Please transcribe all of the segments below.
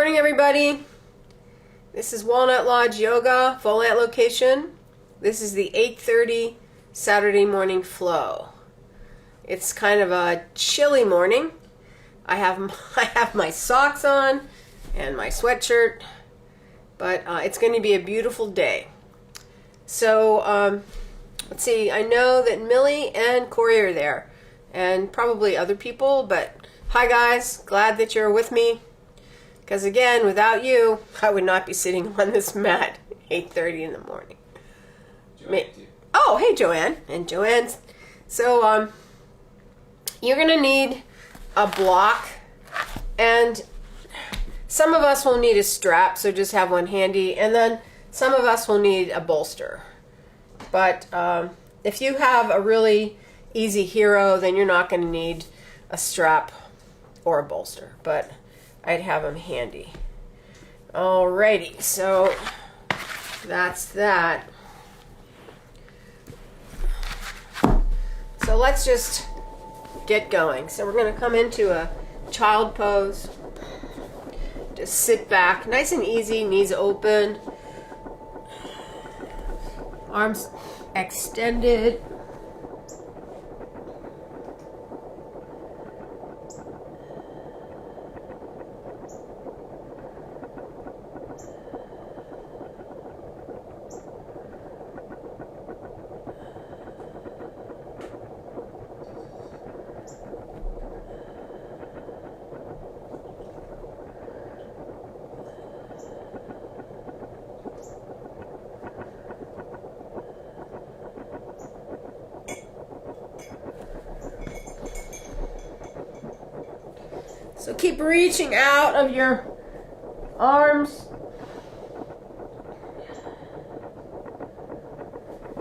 morning, everybody. This is Walnut Lodge Yoga, Volant location. This is the 8:30 Saturday morning flow. It's kind of a chilly morning. I have my socks on and my sweatshirt, but it's going to be a beautiful day. So let's see. I know that Millie and Corey are there, and probably other people. But hi, guys. Glad that you're with me. Because again, without you, I would not be sitting on this mat at 8:30 in the morning. Oh, hey, Joanne. And Joanne. So, you're going to need a block. And some of us will need a strap, so just have one handy. And then some of us will need a bolster. But if you have a really easy hero, then you're not going to need a strap or a bolster. But I'd have them handy. Alrighty, so that's that. So let's just get going. So we're going to come into a child pose. Just sit back, nice and easy, knees open, arms extended. So keep reaching out of your arms.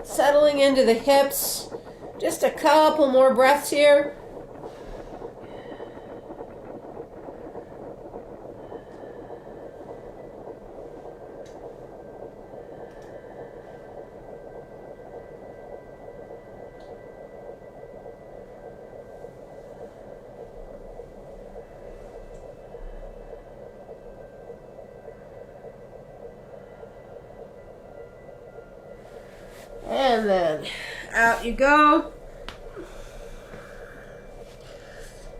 Settling into the hips. Just a couple more breaths here. And then out you go.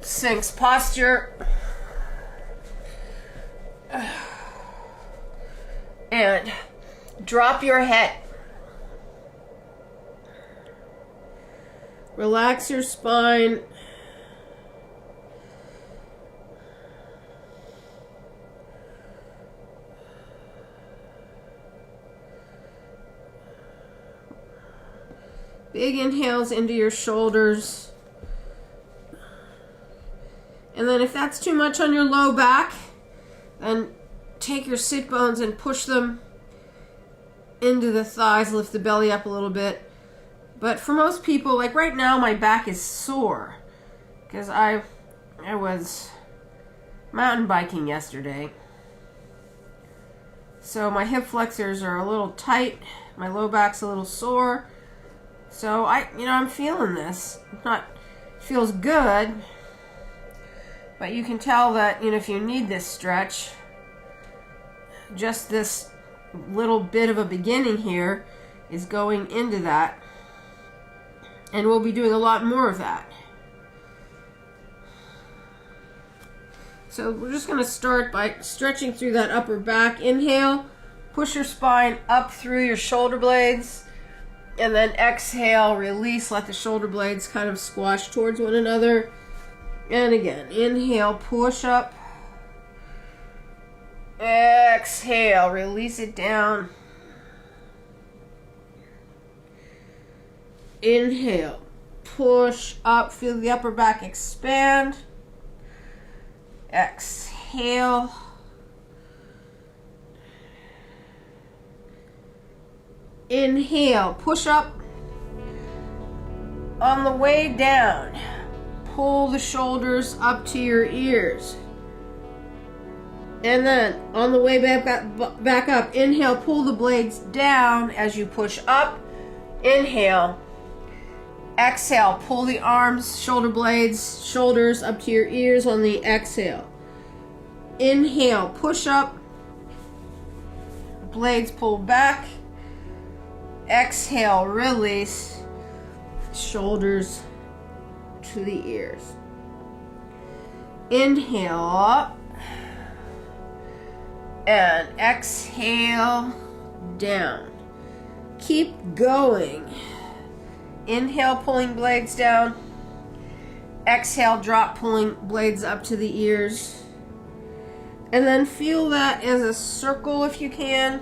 Sphinx posture. And drop your head. Relax your spine. Big inhales into your shoulders. And then if that's too much on your low back, then take your sit bones and push them into the thighs, lift the belly up a little bit. But for most people, like right now, my back is sore because I was mountain biking yesterday. So my hip flexors are a little tight, my low back's a little sore. So I'm feeling this. Feels good, but you can tell that, if you need this stretch, just this little bit of a beginning here is going into that, and we'll be doing a lot more of that. So we're just going to start by stretching through that upper back. Inhale, push your spine up through your shoulder blades. And then exhale, release, let the shoulder blades kind of squash towards one another. And again, inhale, push up. Exhale, release it down. Inhale, push up, feel the upper back expand. Exhale. Inhale, push up. On the way down, pull the shoulders up to your ears. And then on the way back up, inhale, pull the blades down as you push up. Inhale. Exhale, pull the arms, shoulder blades, shoulders up to your ears on the exhale. Inhale, push up. Blades pull back. Exhale, release. Shoulders to the ears. Inhale up. And exhale down. Keep going. Inhale, pulling blades down. Exhale, drop, pulling blades up to the ears. And then feel that as a circle if you can,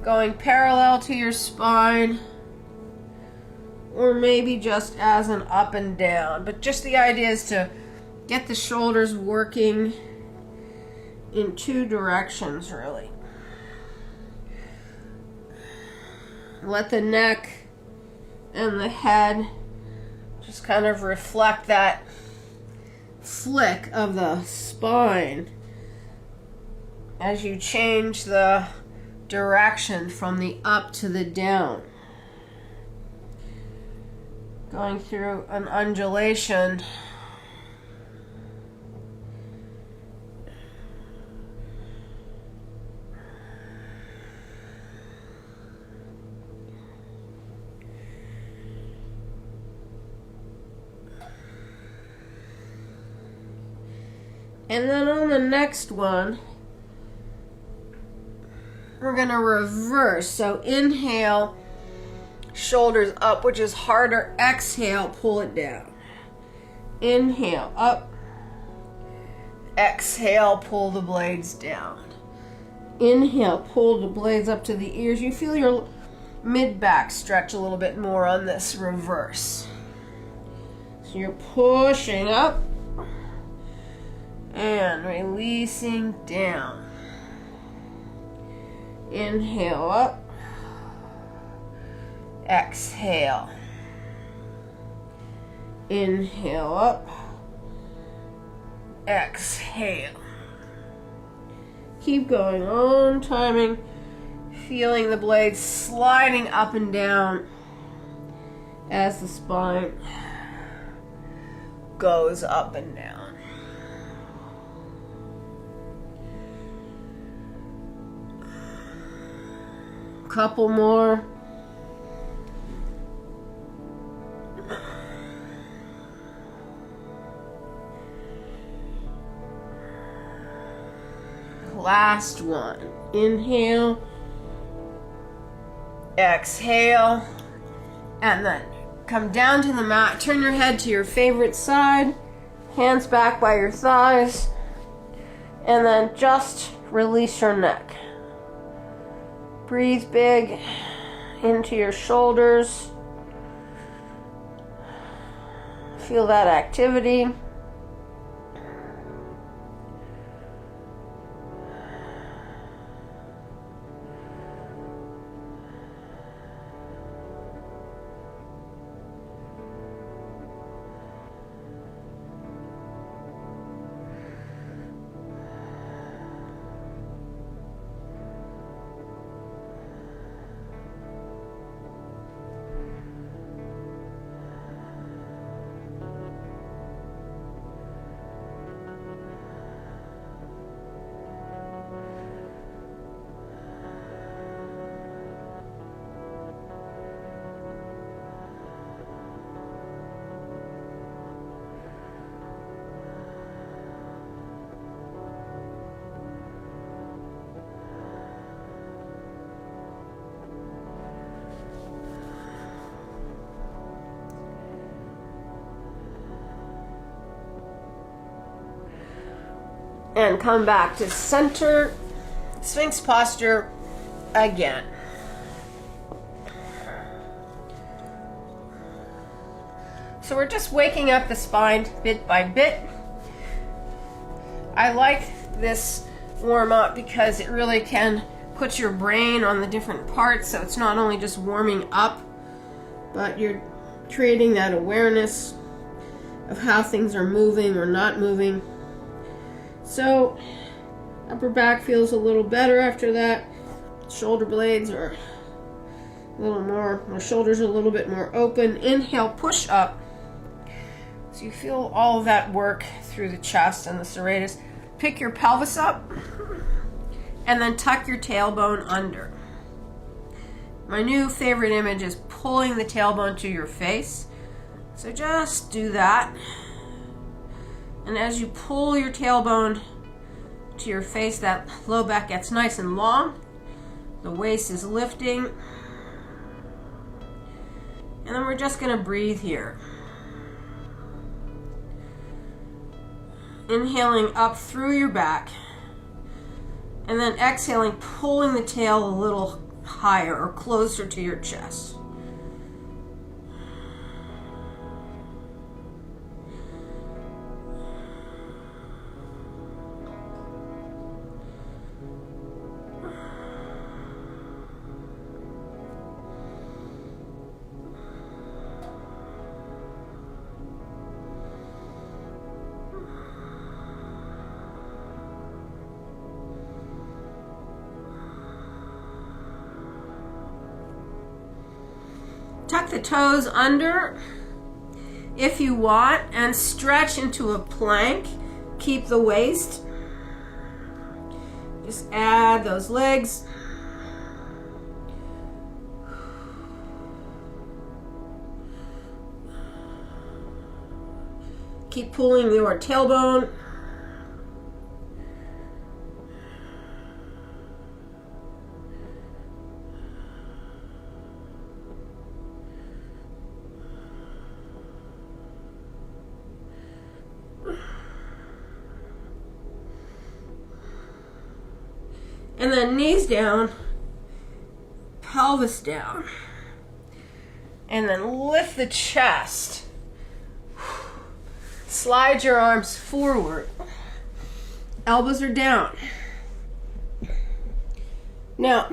going parallel to your spine, or maybe just as an up and down. But just the idea is to get the shoulders working in two directions, really. Let the neck and the head just kind of reflect that flick of the spine as you change the direction from the up to the down. Going through an undulation. And then on the next one, we're going to reverse. So inhale, shoulders up, which is harder. Exhale, pull it down. Inhale, up. Exhale, pull the blades down. Inhale, pull the blades up to the ears. You feel your mid-back stretch a little bit more on this reverse. So you're pushing up and releasing down. Inhale up. Exhale. Inhale up. Exhale. Keep going on, timing, feeling the blades sliding up and down as the spine goes up and down. Couple more. Last one. Inhale. Exhale. And then come down to the mat. Turn your head to your favorite side. Hands back by your thighs. And then just release your neck. Breathe big into your shoulders. Feel that activity. And come back to center, Sphinx posture again. So we're just waking up the spine bit by bit. I like this warm up because it really can put your brain on the different parts, so it's not only just warming up, but you're creating that awareness of how things are moving or not moving. So upper back feels a little better after that. Shoulder blades are a little more, my shoulders are a little bit more open. Inhale, push up. So you feel all of that work through the chest and the serratus. pick your pelvis up and then tuck your tailbone under. My new favorite image is pulling the tailbone to your face. So just do that. And as you pull your tailbone to your face, that low back gets nice and long. The waist is lifting. And then we're just going to breathe here. Inhaling up through your back. And then exhaling, pulling the tail a little higher or closer to your chest. Tuck the toes under if you want and stretch into a plank. Keep the waist. Just add those legs. Keep pulling your tailbone. And then knees down, pelvis down. And then lift the chest. Slide your arms forward. Elbows are down. Now,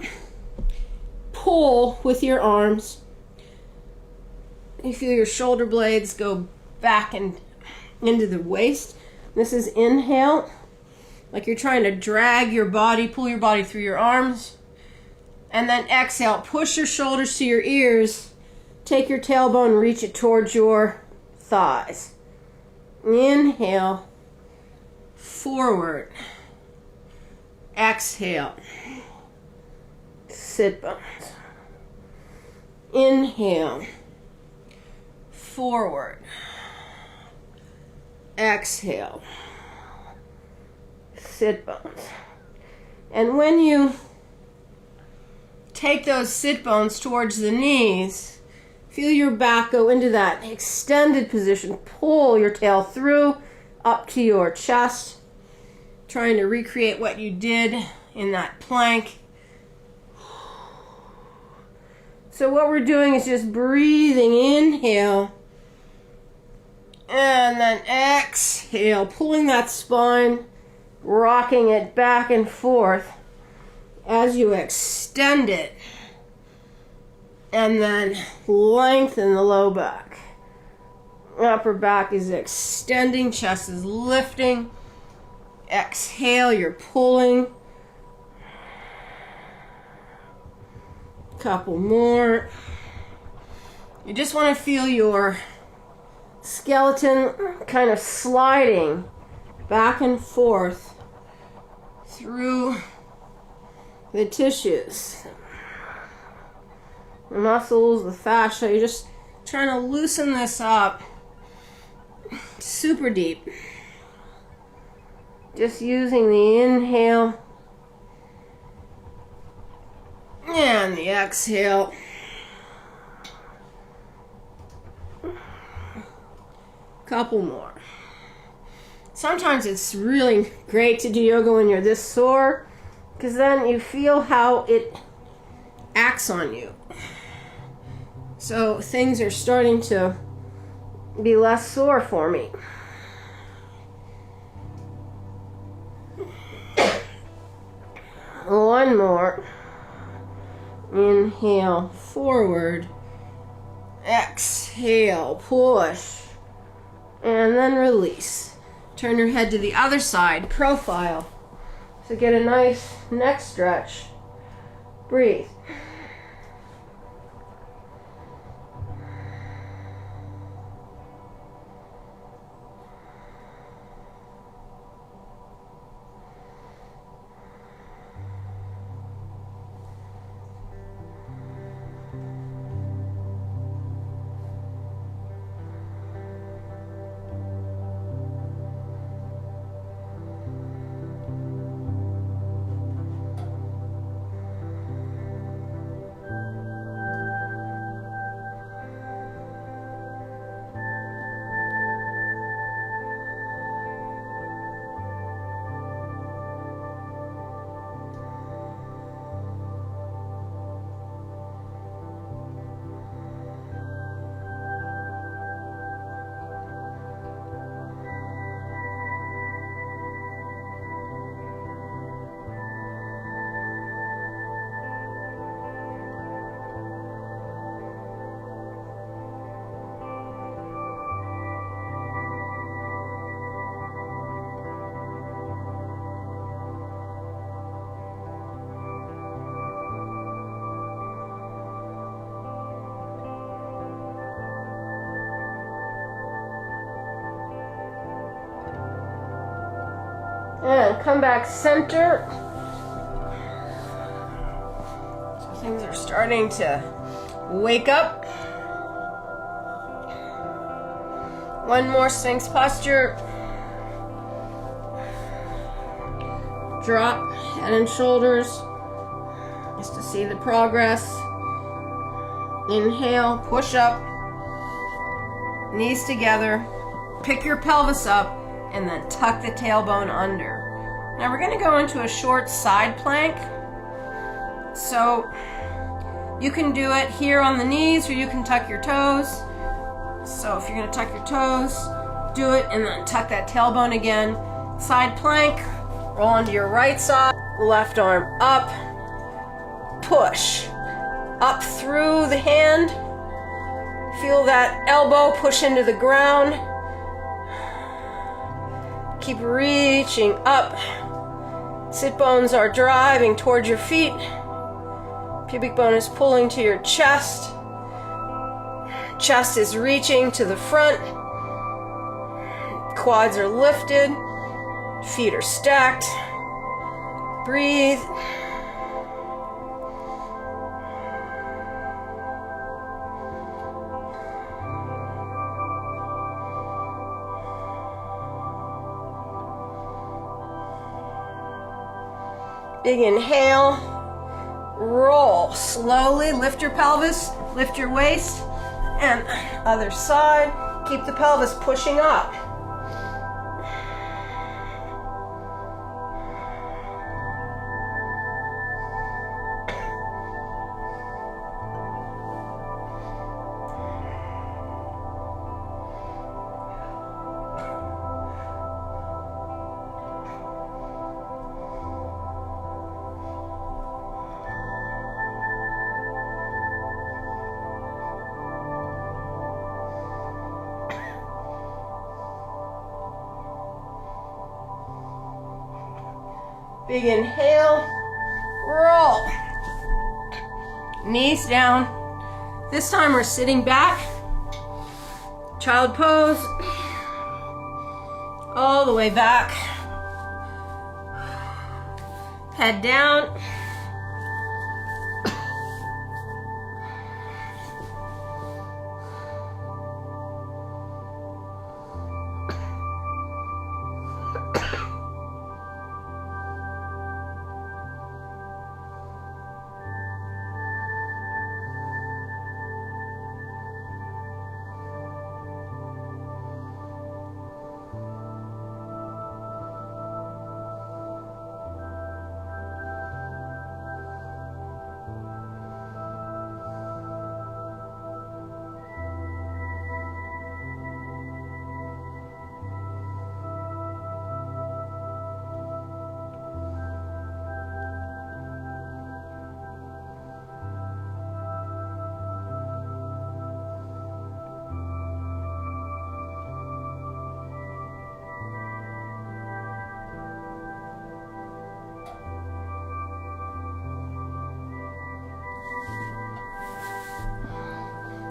pull with your arms. You feel your shoulder blades go back and into the waist. This is inhale. Like you're trying to drag your body, pull your body through your arms. And then exhale, push your shoulders to your ears. Take your tailbone, reach it towards your thighs. Inhale, forward. Exhale, sit bones. Inhale, forward. Exhale, sit bones. And when you take those sit bones towards the knees, feel your back go into that extended position. Pull your tail through up to your chest, trying to recreate what you did in that plank. So what we're doing is just breathing. Inhale. And then exhale, pulling that spine, rocking it back and forth as you extend it. And then lengthen the low back. Upper back is extending, chest is lifting. Exhale, you're pulling. Couple more. You just want to feel your skeleton kind of sliding back and forth through the tissues, the muscles, the fascia. You're just trying to loosen this up super deep. Just using the inhale and the exhale. Couple more. Sometimes it's really great to do yoga when you're this sore, because then you feel how it acts on you. So things are starting to be less sore for me. One more. Inhale, forward. Exhale, push. And then release. Turn your head to the other side, profile. So get a nice neck stretch. Breathe. And come back center. So things are starting to wake up. One more Sphinx posture. Drop head and shoulders just to see the progress. Inhale, push up, knees together, pick your pelvis up, and then tuck the tailbone under. Now we're going to go into a short side plank. So you can do it here on the knees, or you can tuck your toes. So if you're going to tuck your toes, do it and then tuck that tailbone again. Side plank, roll onto your right side, left arm up, push. Up through the hand. Feel that elbow push into the ground. Keep reaching up. Sit bones are driving towards your feet. Pubic bone is pulling to your chest. Chest is reaching to the front. Quads are lifted. Feet are stacked. Breathe. Big inhale, roll, slowly lift your pelvis, lift your waist, and other side, keep the pelvis pushing up. Big inhale, roll. Knees down. This time we're sitting back. Child pose. All the way back. Head down.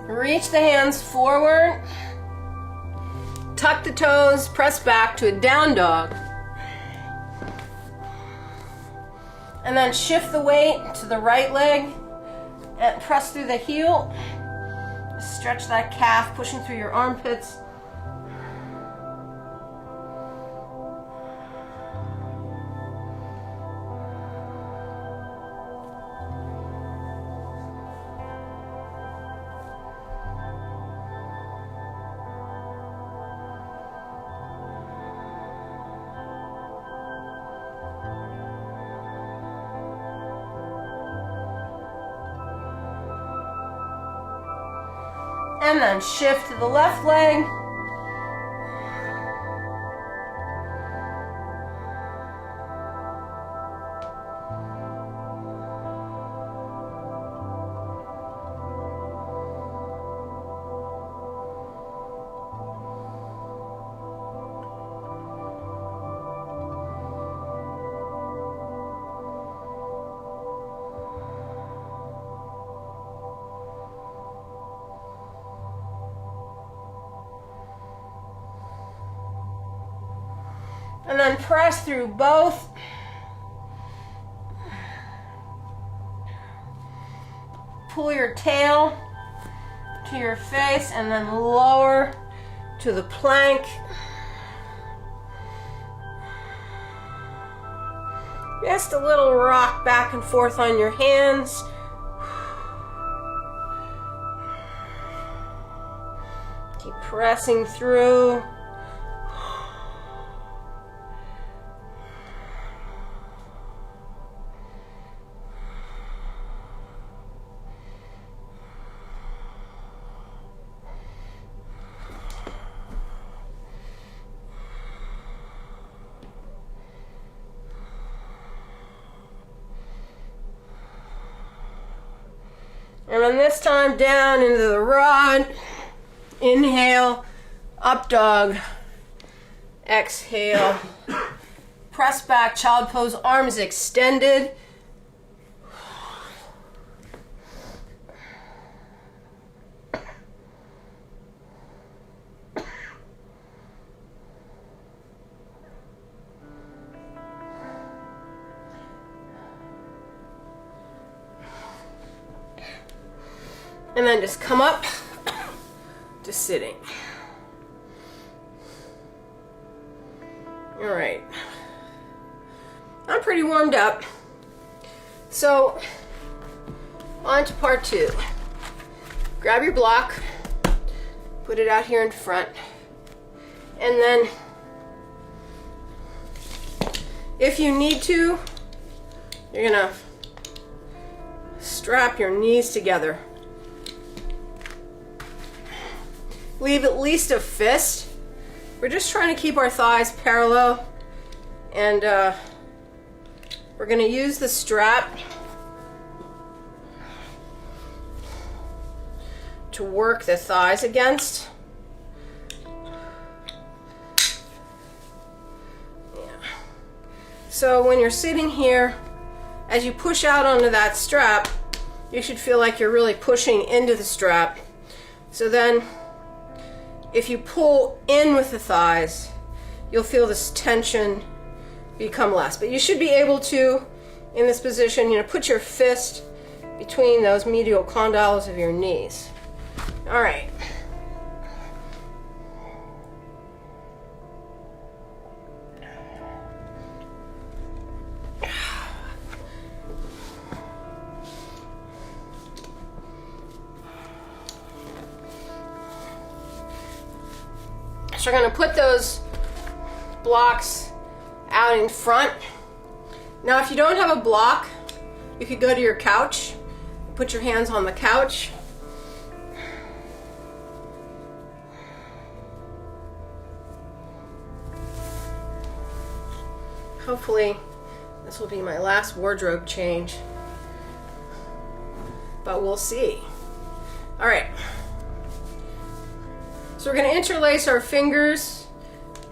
Reach the hands forward, tuck the toes, press back to a down dog. And then shift the weight to the right leg and press through the heel. Stretch that calf, pushing through your armpits. And then shift to the left leg. And then press through both. Pull your tail to your face and then lower to the plank. Just a little rock back and forth on your hands. Keep pressing through. And then this time down into the rod. Inhale, up dog. Exhale. Press back, child pose, arms extended. And then just come up to sitting. All right. I'm pretty warmed up. So, on to part 2. Grab your block, put it out here in front, and then if you need to, you're gonna strap your knees together. Leave at least a fist. We're just trying to keep our thighs parallel, and we're going to use the strap to work the thighs against. Yeah. So when you're sitting here, as you push out onto that strap, you should feel like you're really pushing into the strap. So then if you pull in with the thighs, you'll feel this tension become less. But you should be able to, in this position, put your fist between those medial condyles of your knees. All right. So we're going to put those blocks out in front. Now if you don't have a block, you could go to your couch, put your hands on the couch. Hopefully this will be my last wardrobe change, but we'll see. All right. So we're going to interlace our fingers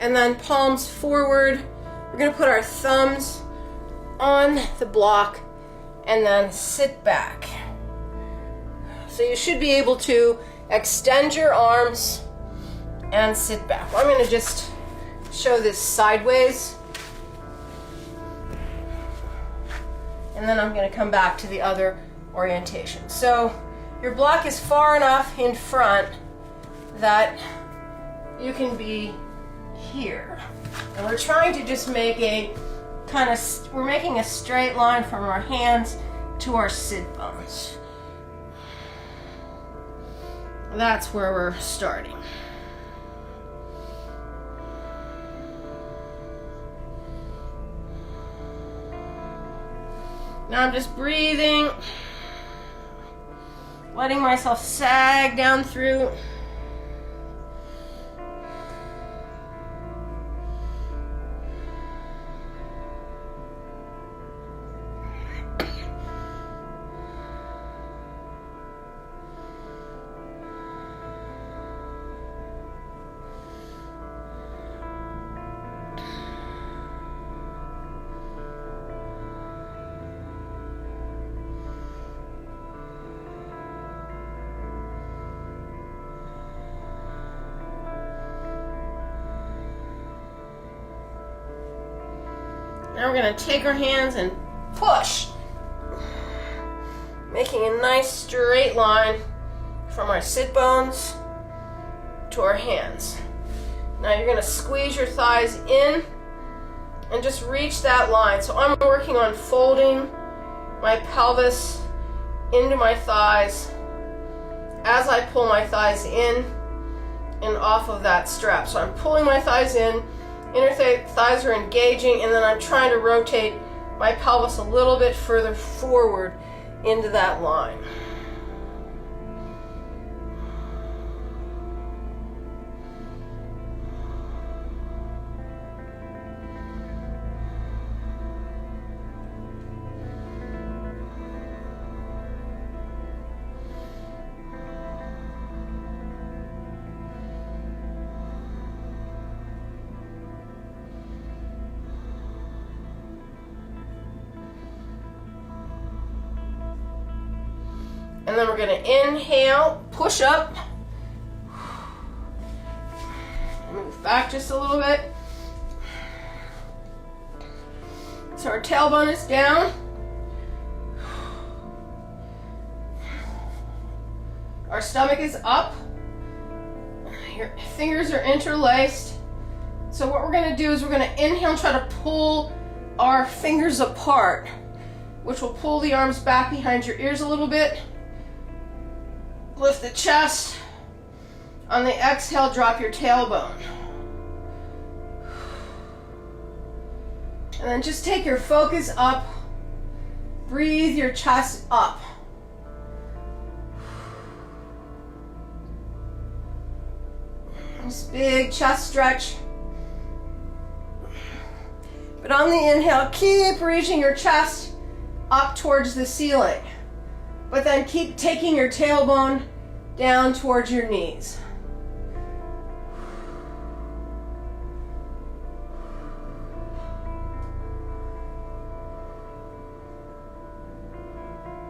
and then palms forward. We're going to put our thumbs on the block and then sit back. So you should be able to extend your arms and sit back. Well, I'm going to just show this sideways, and then I'm going to come back to the other orientation. So your block is far enough in front that you can be here. And we're trying to just make a we're making a straight line from our hands to our sit bones. That's where we're starting. Now I'm just breathing, letting myself sag down through. Now we're going to take our hands and push, making a nice straight line from our sit bones to our hands. Now you're going to squeeze your thighs in and just reach that line. So I'm working on folding my pelvis into my thighs as I pull my thighs in and off of that strap. So I'm pulling my thighs in, inner thighs are engaging, and then I'm trying to rotate my pelvis a little bit further forward into that line. And then we're going to inhale, push up, move back just a little bit. So our tailbone is down. Our stomach is up. Your fingers are interlaced. So what we're going to do is we're going to inhale and try to pull our fingers apart, which will pull the arms back behind your ears a little bit. Lift the chest. On the exhale, drop your tailbone. And then just take your focus up. Breathe your chest up. This big chest stretch. But on the inhale, keep reaching your chest up towards the ceiling. But then keep taking your tailbone down towards your knees.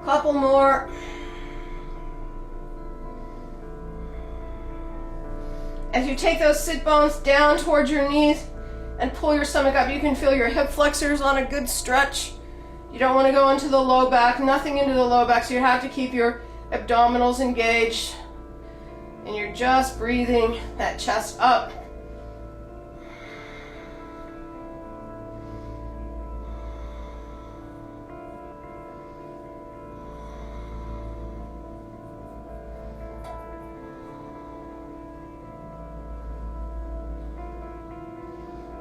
Couple more. As you take those sit bones down towards your knees and pull your stomach up, you can feel your hip flexors on a good stretch. You don't want to go into the low back, nothing into the low back, so you have to keep your abdominals engaged. And you're just breathing that chest up.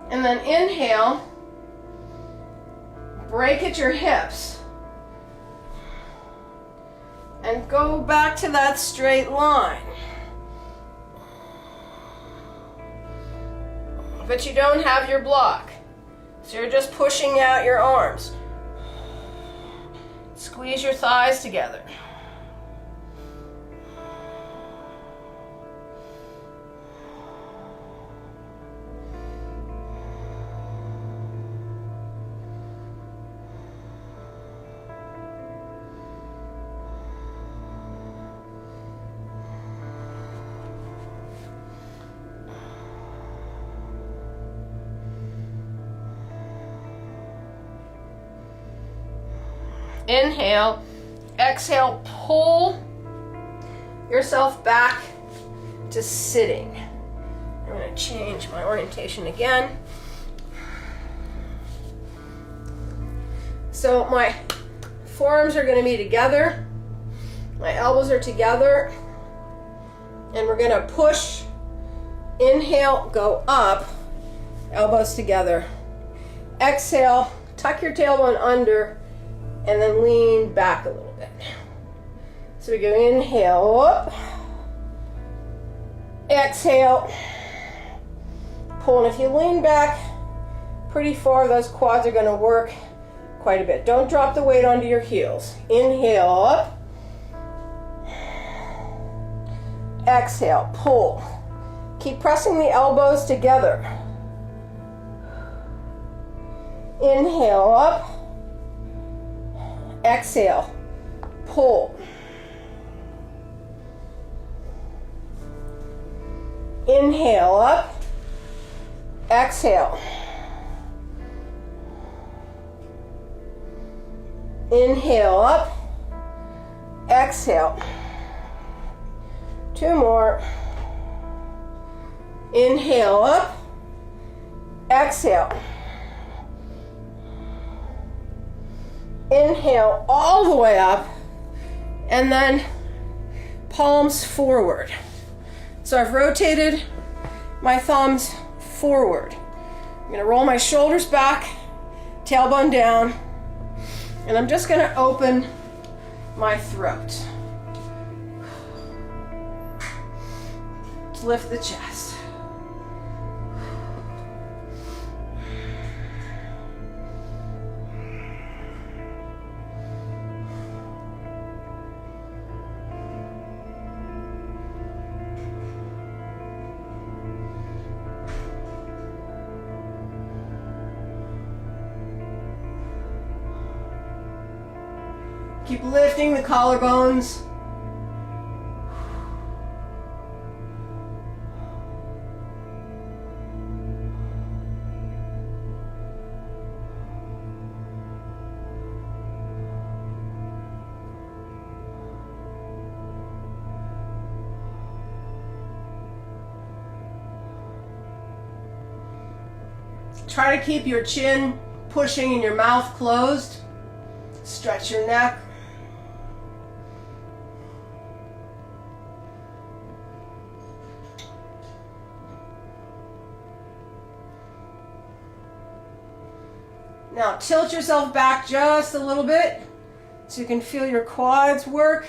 And then inhale. Break at your hips and go back to that straight line. But you don't have your block, so you're just pushing out your arms. Squeeze your thighs together. Inhale, exhale, pull yourself back to sitting. I'm going to change my orientation again. So my forearms are going to be together, my elbows are together, and we're going to push, inhale, go up, elbows together. Exhale, tuck your tailbone under, and then lean back a little bit. So we go inhale, up, exhale, pull, and if you lean back pretty far, those quads are going to work quite a bit. Don't drop the weight onto your heels. Inhale, up, exhale, pull. Keep pressing the elbows together. Inhale, up, exhale, pull. Inhale, up, exhale. Inhale up. Exhale. 2 more. Inhale up. Exhale. Inhale all the way up. And then palms forward. So I've rotated my thumbs forward. I'm going to roll my shoulders back, tailbone down, and I'm just going to open my throat. Lift the chest. Keep lifting the collarbones. Try to keep your chin pushing and your mouth closed. Stretch your neck. Now tilt yourself back just a little bit so you can feel your quads work.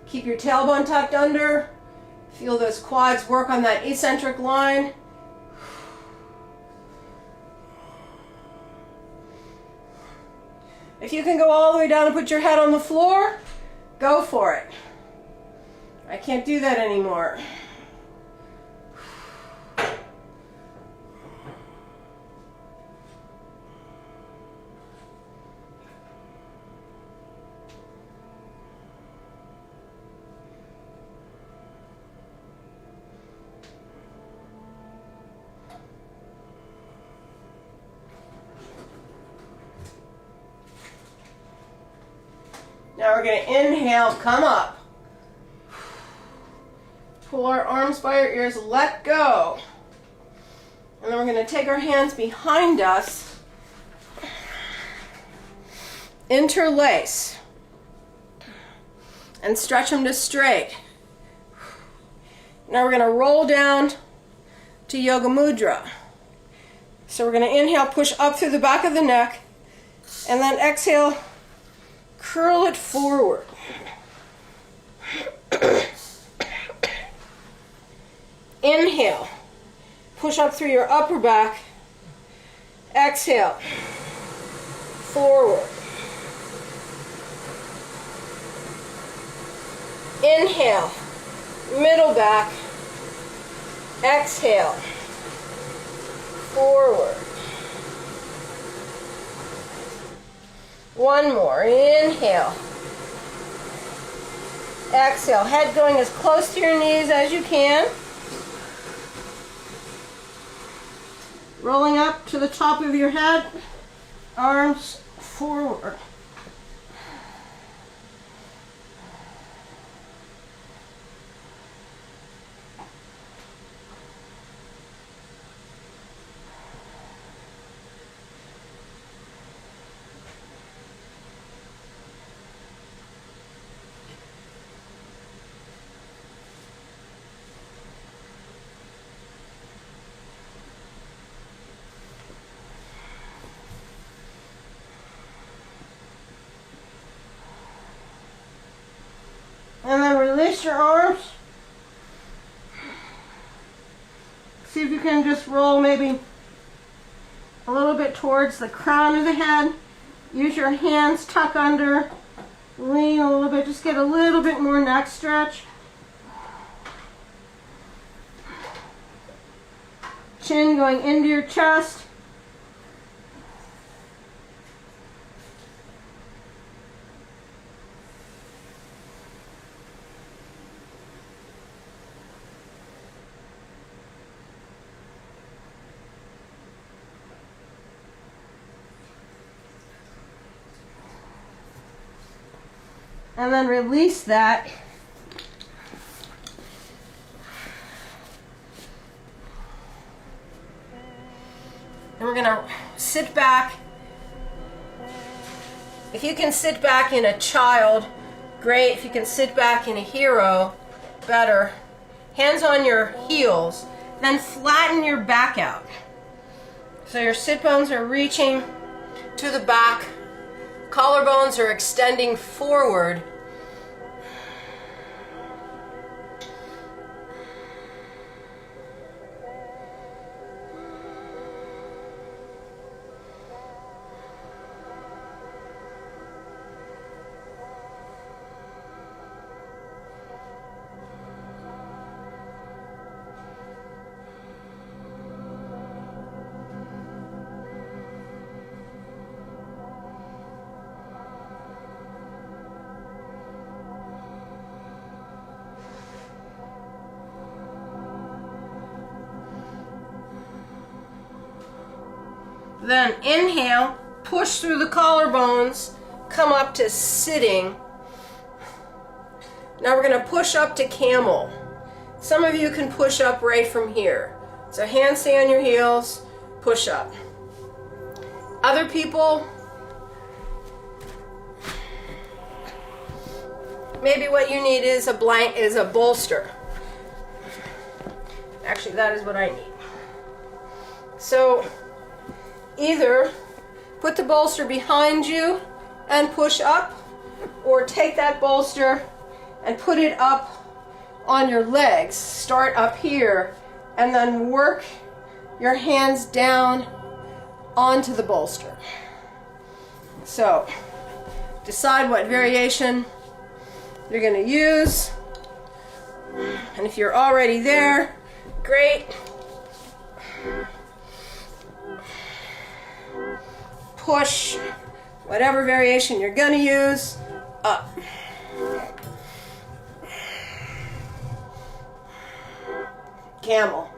Keep your tailbone tucked under. Feel those quads work on that eccentric line. If you can go all the way down and put your head on the floor, go for it. I can't do that anymore. Now we're going to inhale, come up. Pull our arms by our ears, let go. And then we're going to take our hands behind us, interlace, and stretch them to straight. Now we're going to roll down to Yoga Mudra. So we're going to inhale, push up through the back of the neck, and then exhale, curl it forward. Inhale, push up through your upper back. Exhale, forward. Inhale, middle back. Exhale, forward. One more. Inhale. Exhale. Head going as close to your knees as you can. Rolling up to the top of your head. Arms forward. And then release your arms. See if you can just roll maybe a little bit towards the crown of the head. Use your hands, tuck under, lean a little bit, just get a little bit more neck stretch. Chin going into your chest. And then release that. And we're going to sit back. If you can sit back in a child, great. If you can sit back in a hero, better. Hands on your heels. Then flatten your back out. So your sit bones are reaching to the back. Collarbones are extending forward. Then inhale, push through the collarbones, come up to sitting. Now we're going to push up to camel. Some of you can push up right from here. So hands stay on your heels, push up. Other people, maybe what you need is a bolster. Actually, that is what I need. So either put the bolster behind you and push up, or take that bolster and put it up on your legs. Start up here and then work your hands down onto the bolster. So decide what variation you're going to use. And if you're already there, great. Push whatever variation you're going to use up. Camel.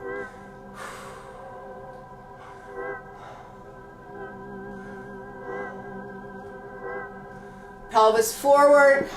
Pelvis forward.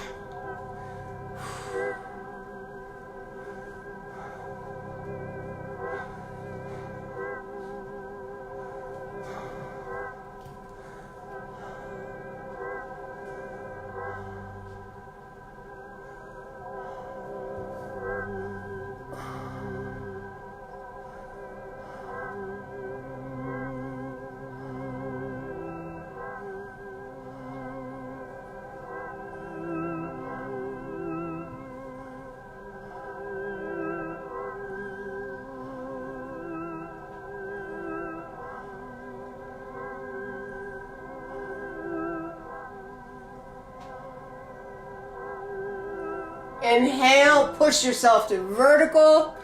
Inhale, push yourself to vertical.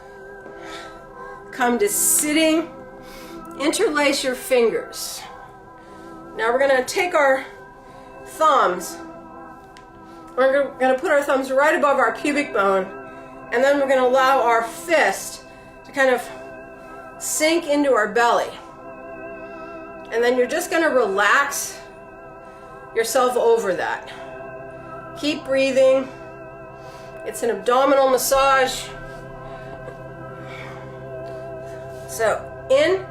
Come to sitting. Interlace your fingers. Now we're going to take our thumbs. We're going to put our thumbs right above our pubic bone. And then we're going to allow our fist to kind of sink into our belly. And then you're just going to relax yourself over that. Keep breathing. It's an abdominal massage. So in,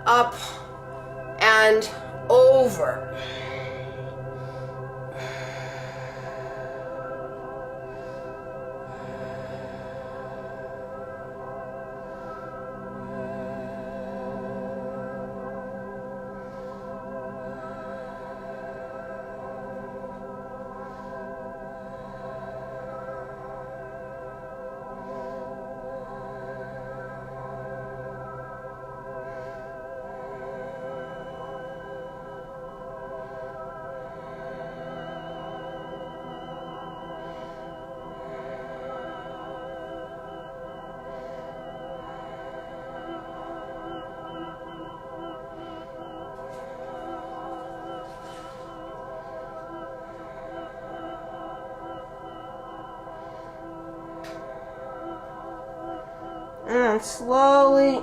up, and over. And slowly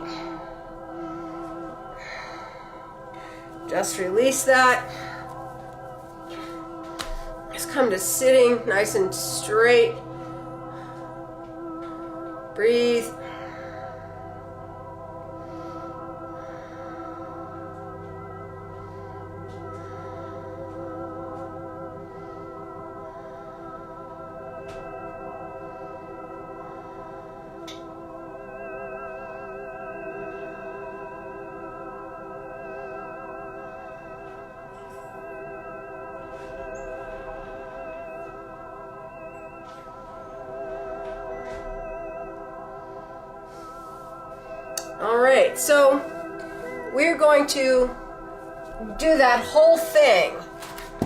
just release that. Just come to sitting nice and straight. Breathe. All right, so we're going to do that whole thing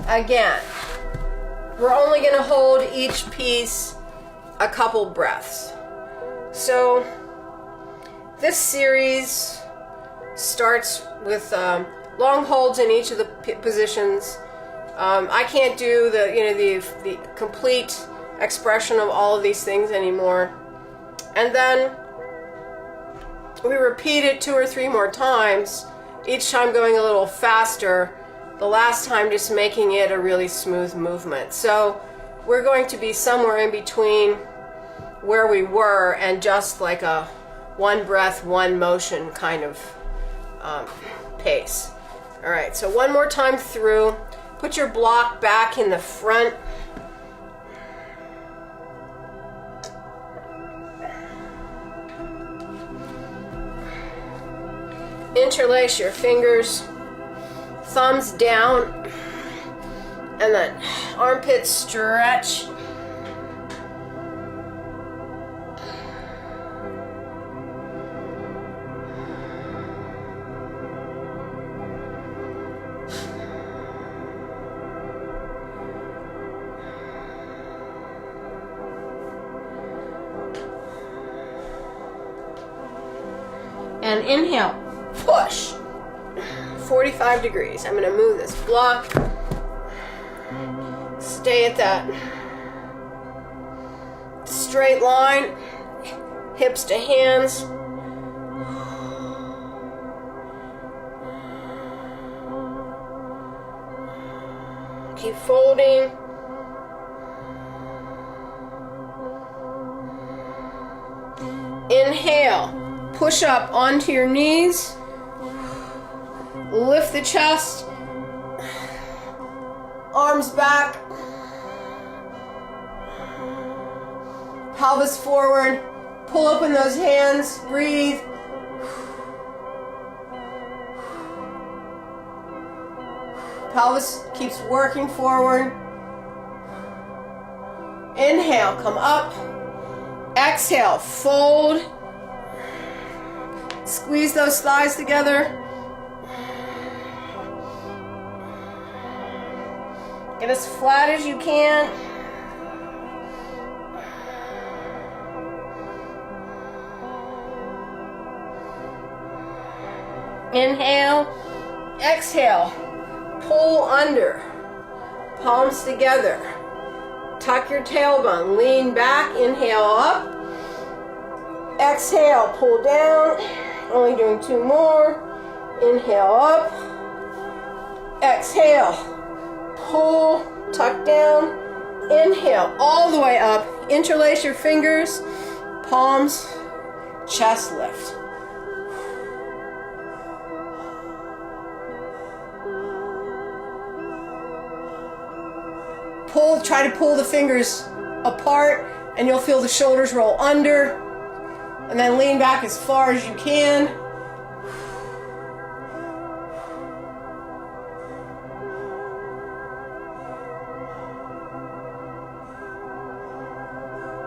again. We're only going to hold each piece a couple breaths. So this series starts with long holds in each of the positions. I can't do the complete expression of all of these things anymore. And then we repeat it 2 or 3 more times, each time going a little faster, the last time just making it a really smooth movement. So we're going to be somewhere in between where we were and just like a one breath, one motion kind of pace. All right, so one more time through. Put your block back in the front. Interlace your fingers, thumbs down, and then armpit stretch. And inhale. Push. 45 degrees. I'm going to move this block. Stay at that straight line. Hips to hands. Keep folding. Inhale. Push up onto your knees. Lift the chest, arms back, pelvis forward, pull open those hands, breathe. Pelvis keeps working forward. Inhale, come up. Exhale, fold. Squeeze those thighs together. Get as flat as you can. Inhale, exhale, pull under, palms together. Tuck your tailbone, lean back, inhale up. Exhale, pull down. Only doing 2 more. Inhale up. Exhale. Pull, tuck down, inhale, all the way up, interlace your fingers, palms, chest lift. Pull, try to pull the fingers apart and you'll feel the shoulders roll under, and then lean back as far as you can.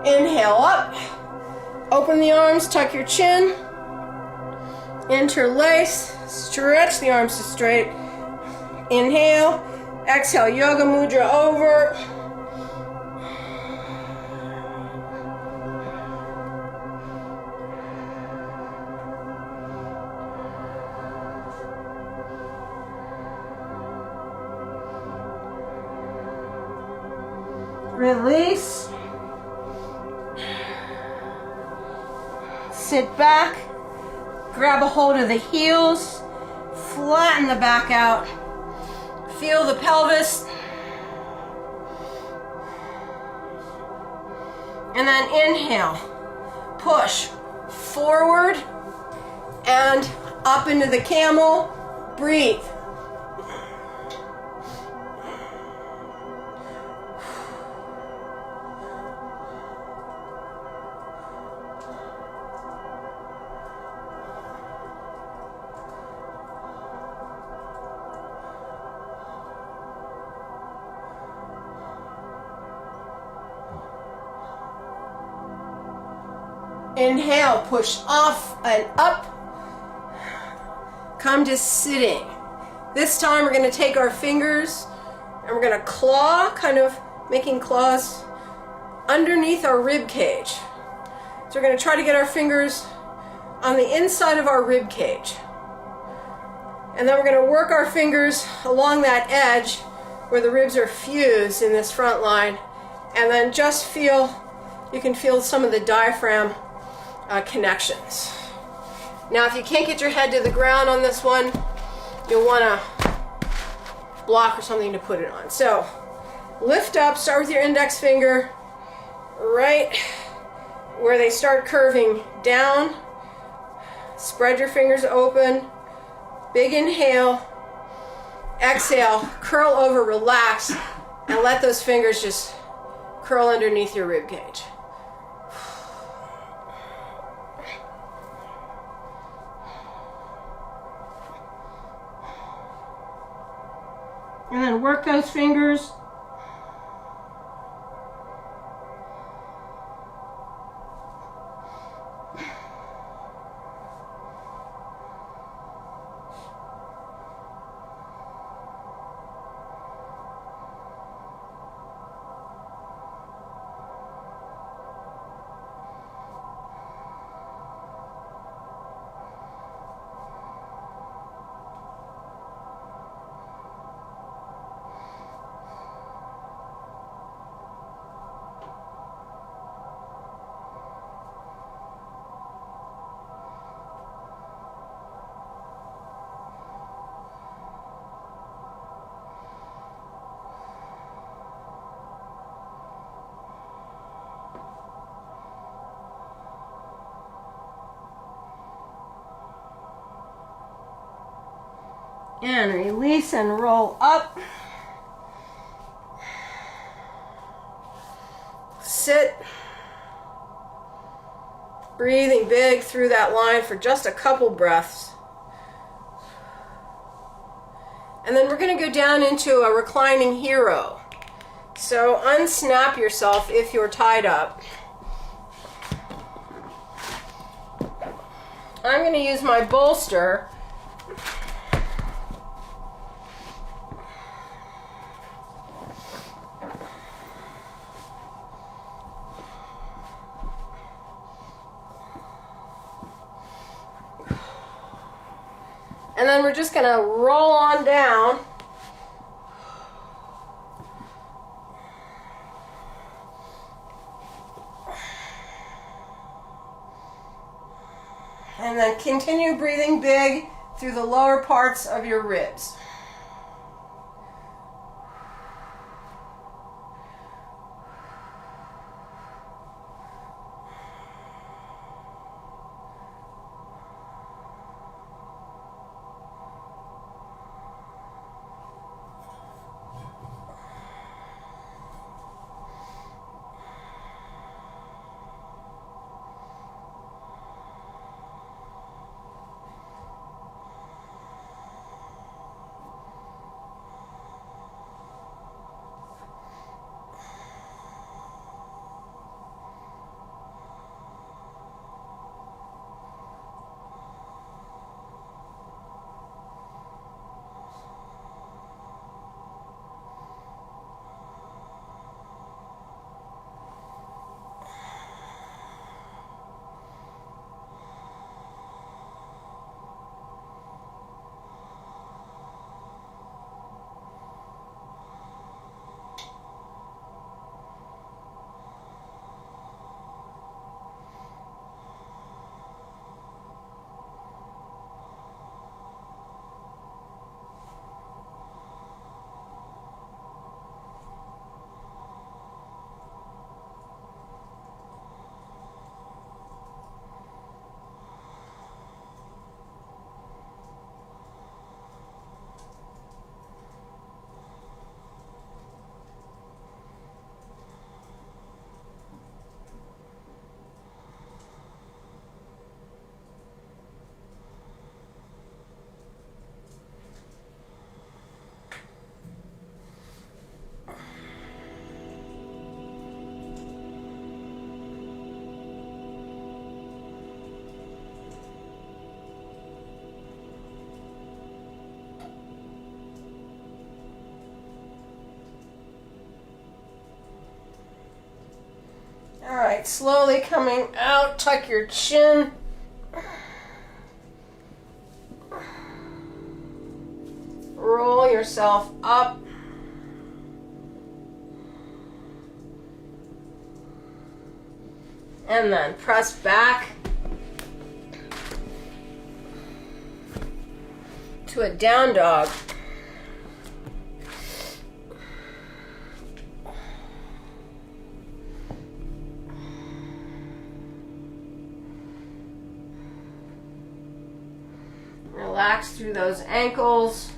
Inhale up, open the arms, tuck your chin, interlace, stretch the arms to straight. Inhale, exhale, yoga mudra over. Release. Sit back, grab a hold of the heels, flatten the back out, feel the pelvis, And then inhale, push forward and up into the camel. Breathe. Inhale, push off and up. Come to sitting. This time we're going to take our fingers and we're going to claw, kind of making claws underneath our rib cage. So we're going to try to get our fingers on the inside of our rib cage. And then we're going to work our fingers along that edge where the ribs are fused in this front line. And then just feel, you can feel some of the diaphragm connections. Now if you can't get your head to the ground on this one, you'll want a block or something to put it on. So lift up, start with your index finger right where they start curving down. Spread your fingers open. Big inhale. Exhale, curl over, relax, and let those fingers just curl underneath your rib cage. And then work those fingers. And release and roll up. Sit. Breathing big through that line for just a couple breaths. And then we're going to go down into a reclining hero. So unsnap yourself if you're tied up. I'm going to use my bolster. And then we're just going to roll on down. And then continue breathing big through the lower parts of your ribs. right, slowly coming out, tuck your chin. Roll yourself up. And then press back to a down dog. Relax through those ankles.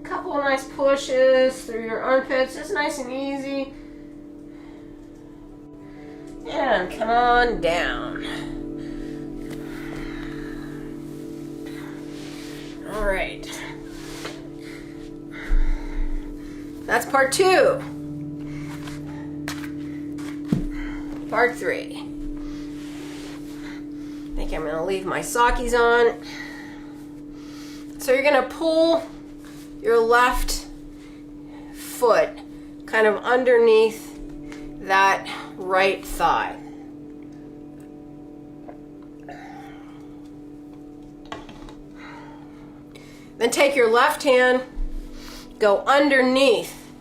Couple of nice pushes through your armpits, just nice and easy. And come on down. All right. That's part 2. Part 3. I think I'm going to leave my sockies on. So you're going to pull your left foot kind of underneath that right thigh. Then take your left hand, go underneath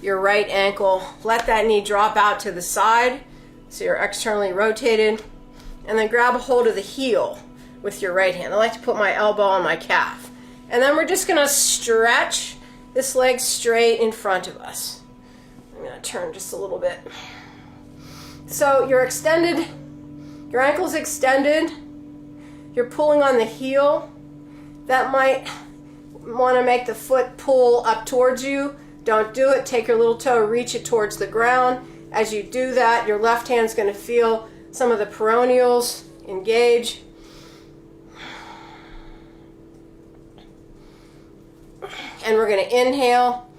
your right ankle, let that knee drop out to the side so you're externally rotated, and then grab a hold of the heel with your right hand. I like to put my elbow on my calf. And then we're just gonna stretch this leg straight in front of us. I'm gonna turn just a little bit. So you're extended, your ankle's extended, you're pulling on the heel. That might want to make the foot pull up towards you. Don't do it. Take your little toe, reach it towards the ground. As you do that, your left hand's going to feel some of the peroneals engage. And we're going to inhale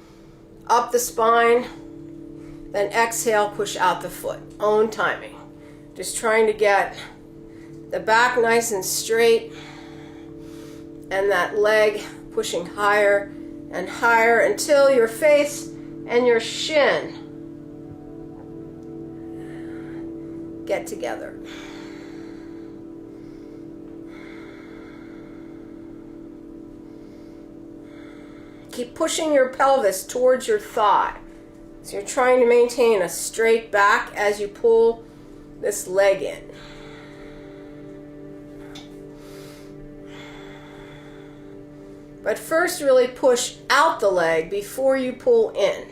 up the spine, then exhale, push out the foot. Own timing. Just trying to get the back nice and straight and that leg pushing higher and higher until your face and your shin get together. Keep pushing your pelvis towards your thigh. So you're trying to maintain a straight back as you pull this leg in. But first, really push out the leg before you pull in.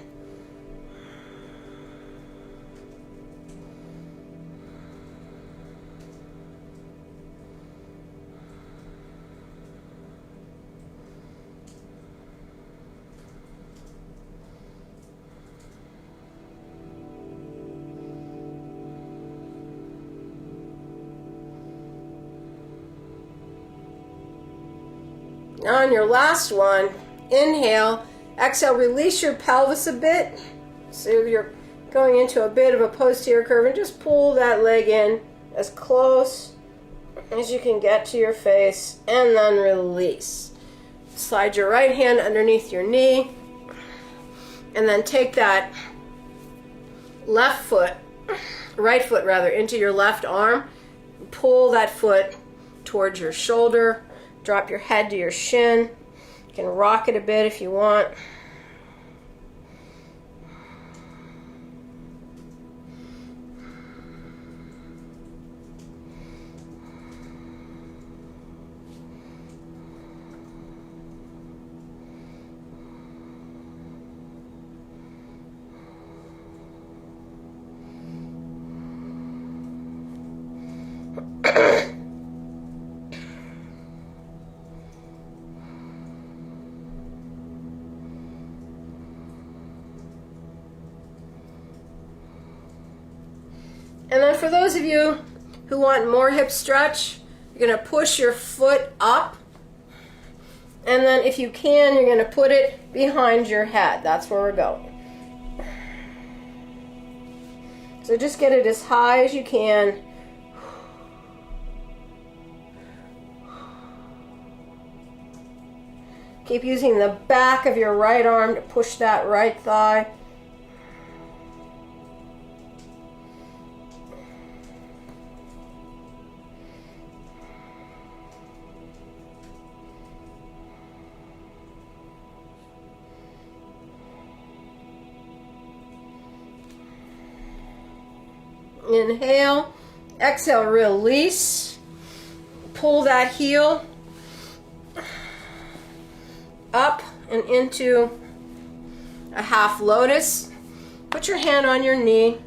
Now on your last one, inhale, exhale, release your pelvis a bit. So you're going into a bit of a posterior curve and just pull that leg in as close as you can get to your face and then release. Slide your right hand underneath your knee and then take that right foot into your left arm. Pull that foot towards your shoulder. Drop your head to your shin. You can rock it a bit if you want. And then for those of you who want more hip stretch, you're going to push your foot up And then if you can, you're going to put it behind your head. That's where we're going. So just get it as high as you can. Keep using the back of your right arm to push that right thigh. Inhale, exhale, release. Pull that heel up and into a half lotus. Put your hand on your knee,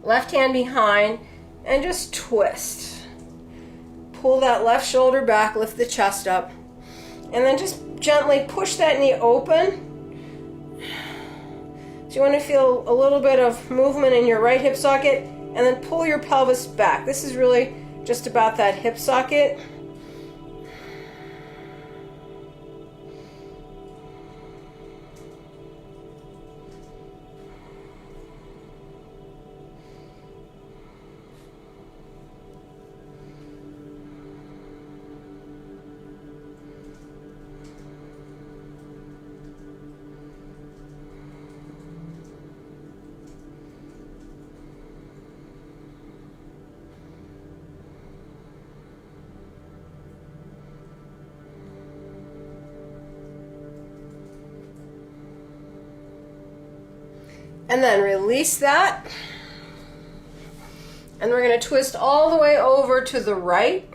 left hand behind, and just twist. Pull that left shoulder back, lift the chest up, and then just gently push that knee open. So you want to feel a little bit of movement in your right hip socket, and then pull your pelvis back. This is really just about that hip socket. And then release that. And we're going to twist all the way over to the right.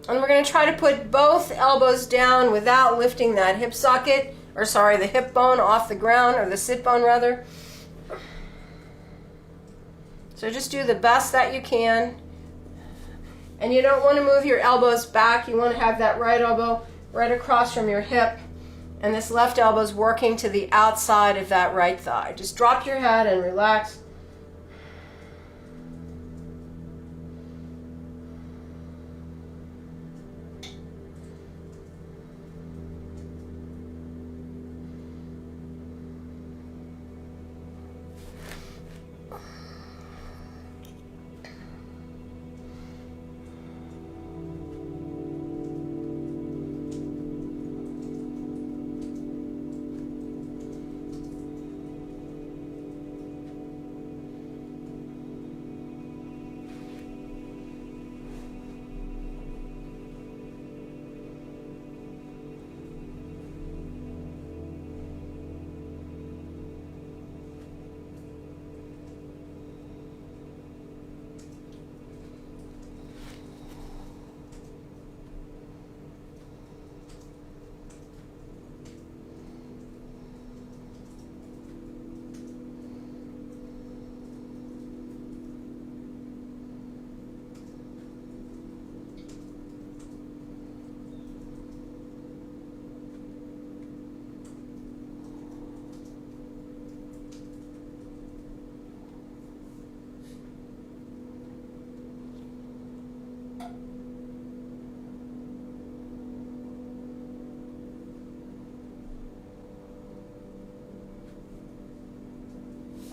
And we're going to try to put both elbows down without lifting that hip socket, or sorry, the hip bone off the ground, or the sit bone rather. So just do the best that you can. And you don't want to move your elbows back. You want to have that right elbow right across from your hip. And this left elbow is working to the outside of that right thigh. Just drop your head and relax.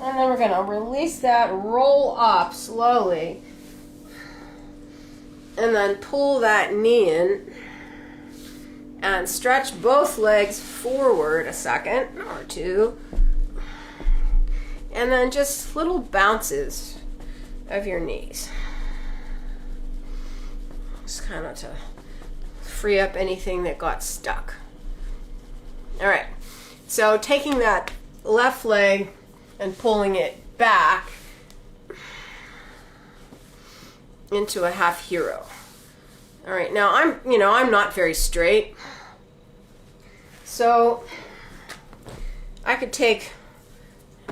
And then we're going to release that, roll up slowly, and then pull that knee in and stretch both legs forward a second or two, and then just little bounces of your knees, just kind of to free up anything that got stuck. All right, so taking that left leg and pulling it back into a half hero. All right, now I'm not very straight, so I could take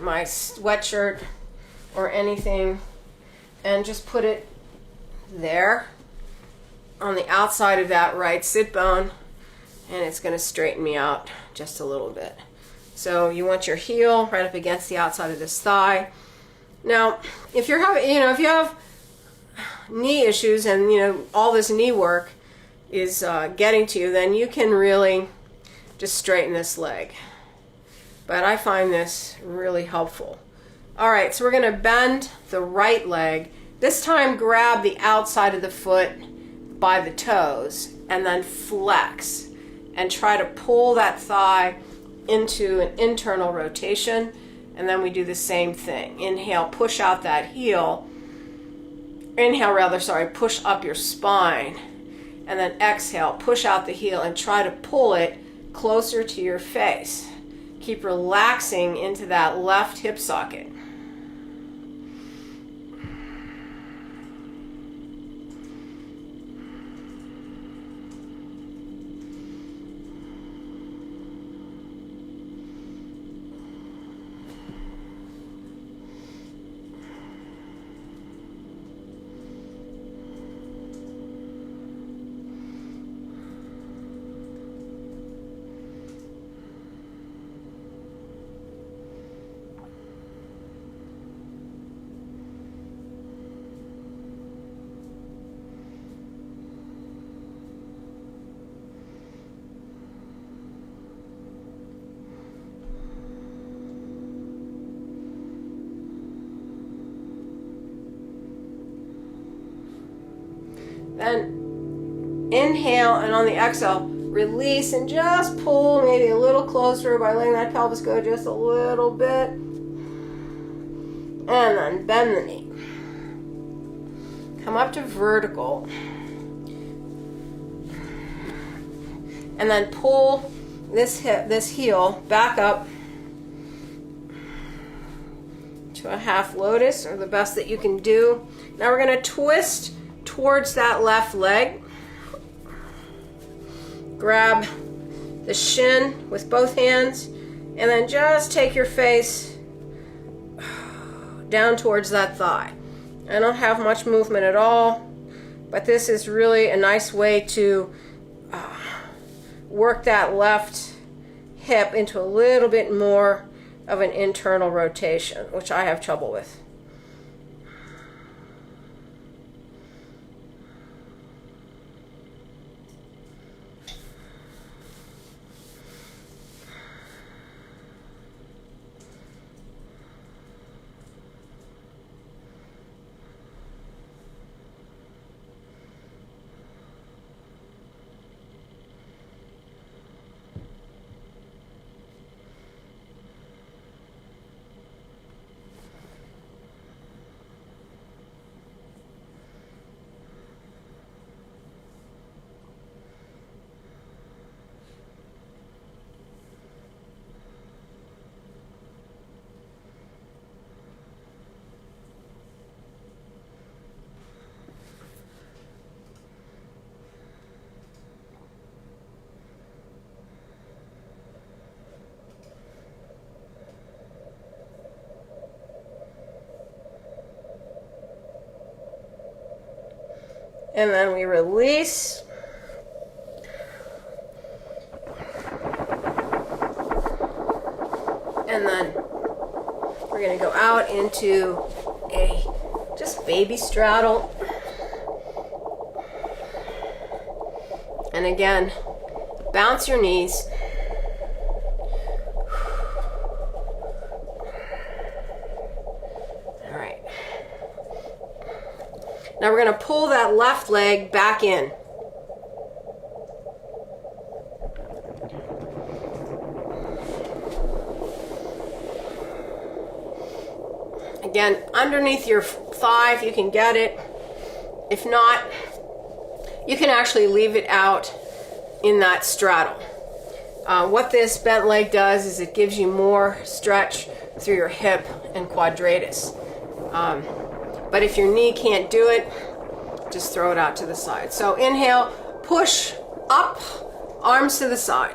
my sweatshirt or anything and just put it there on the outside of that right sit bone, and it's going to straighten me out just a little bit. So you want your heel right up against the outside of this thigh. Now, if you're having, if you have knee issues and all this knee work, is getting to you, then you can really just straighten this leg. But I find this really helpful. All right, so we're going to bend the right leg. This time grab the outside of the foot by the toes and then flex and try to pull that thigh into an internal rotation. And then we do the same thing. Inhale, push out that heel. Inhale, rather, sorry, push up your spine. And then exhale, push out the heel and try to pull it closer to your face. Keep relaxing into that left hip socket. Then inhale, and on the exhale, release and just pull maybe a little closer by letting that pelvis go just a little bit. And then bend the knee. Come up to vertical. And then pull this heel back up to a half lotus, or the best that you can do. Now we're going to twist towards that left leg. Grab the shin with both hands and then just take your face down towards that thigh. I don't have much movement at all, but this is really a nice way to work that left hip into a little bit more of an internal rotation, which I have trouble with. And then we release. And then we're going to go out into a just baby straddle. And again, bounce your knees. All right. Now we're going to pull that left leg back in. Again, underneath your thigh if you can get it. If not, you can actually leave it out in that straddle. What this bent leg does is it gives you more stretch through your hip and quadratus. But if your knee can't do it, just throw it out to the side. So inhale, push up, arms to the side.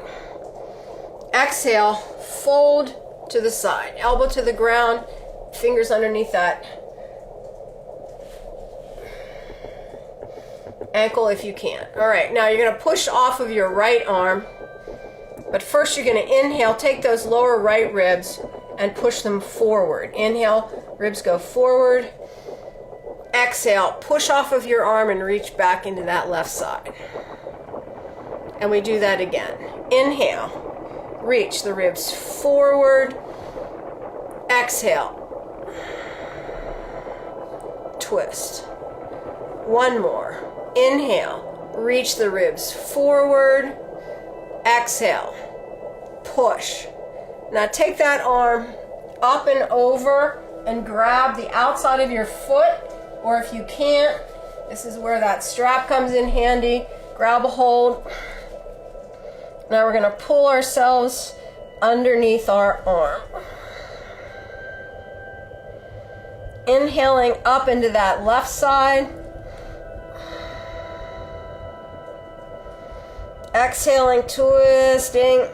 Exhale, fold to the side, elbow to the ground, fingers underneath that ankle if you can. All right, now you're going to push off of your right arm, but first you're going to inhale, take those lower right ribs and push them forward. Inhale, ribs go forward. Exhale, push off of your arm and reach back into that left side. And we do that again. Inhale, reach the ribs forward. Exhale, twist. One more. Inhale, reach the ribs forward. Exhale, push. Now take that arm up and over and grab the outside of your foot, or if you can't, this is where that strap comes in handy. Grab a hold. Now we're going to pull ourselves underneath our arm. Inhaling up into that left side. Exhaling, twisting.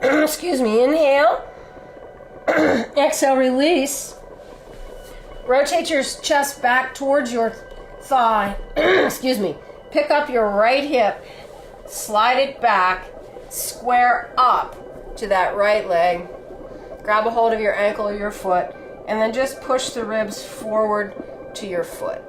Excuse me, inhale. Exhale, release. Rotate your chest back towards your thigh. Excuse me. Pick up your right hip, slide it back, square up to that right leg. Grab a hold of your ankle or your foot, and then just push the ribs forward to your foot.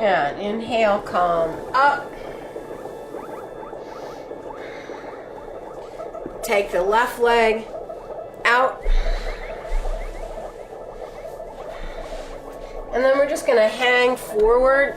And inhale, come up. Take the left leg out. And then we're just going to hang forward.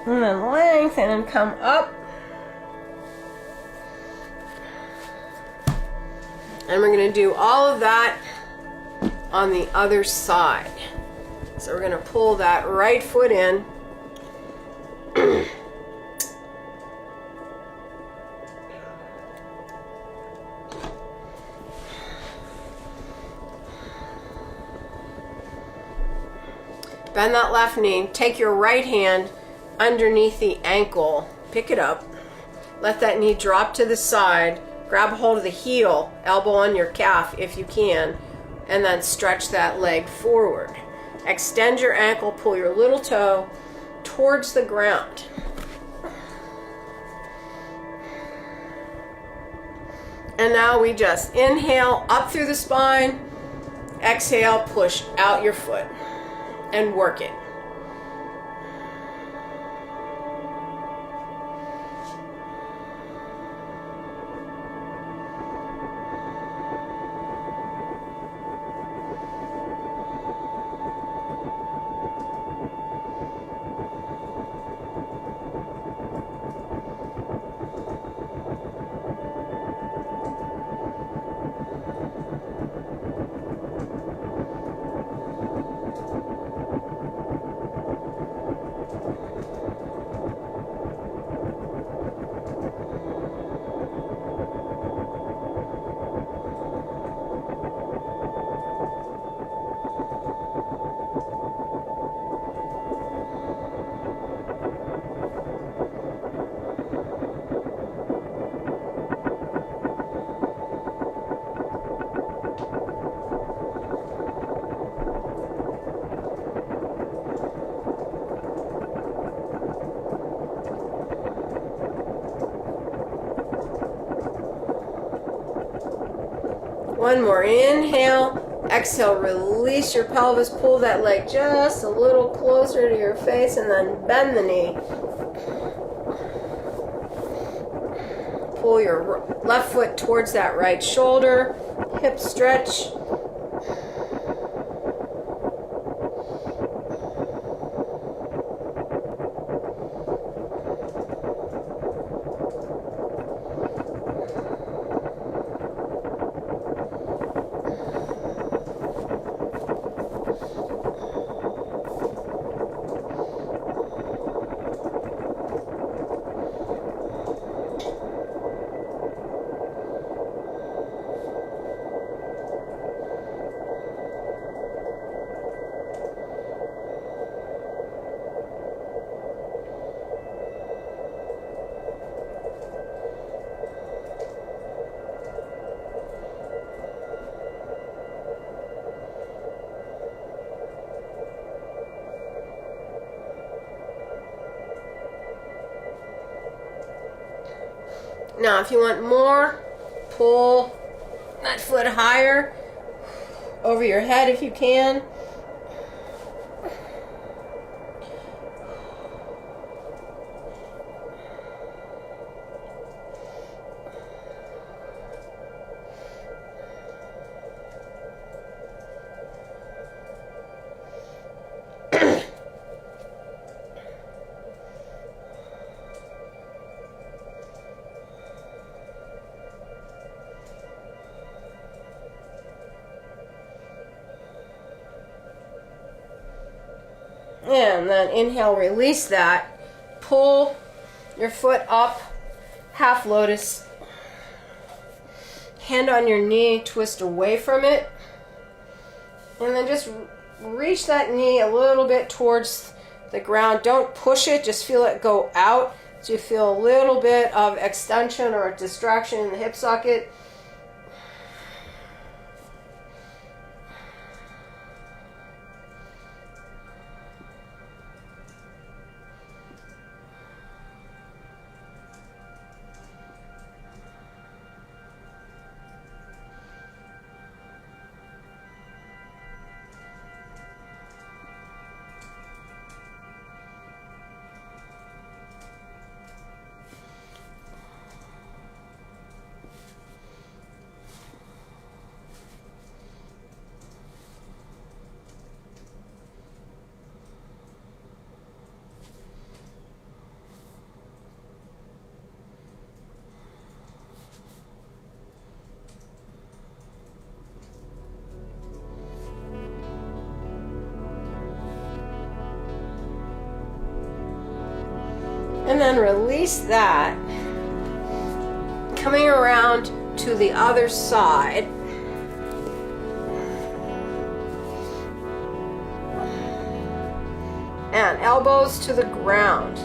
And then lengthen and come up. And we're going to do all of that on the other side. So we're going to pull that right foot in. Bend that left knee. Take your right hand underneath the ankle. Pick it up. Let that knee drop to the side. Grab hold of the heel, elbow on your calf if you can, and then stretch that leg forward. Extend your ankle, pull your little toe towards the ground. And now we just inhale up through the spine, exhale, push out your foot, and work it. One more inhale, exhale, release your pelvis, pull that leg just a little closer to your face, and then bend the knee. Pull your left foot towards that right shoulder, hip stretch. Now, if you want more, pull that foot higher over your head if you can. And then inhale, release that. Pull your foot up, half lotus. Hand on your knee, twist away from it. And then just reach that knee a little bit towards the ground. Don't push it, just feel it go out. So you feel a little bit of extension or distraction in the hip socket. And then release that, coming around to the other side. And elbows to the ground.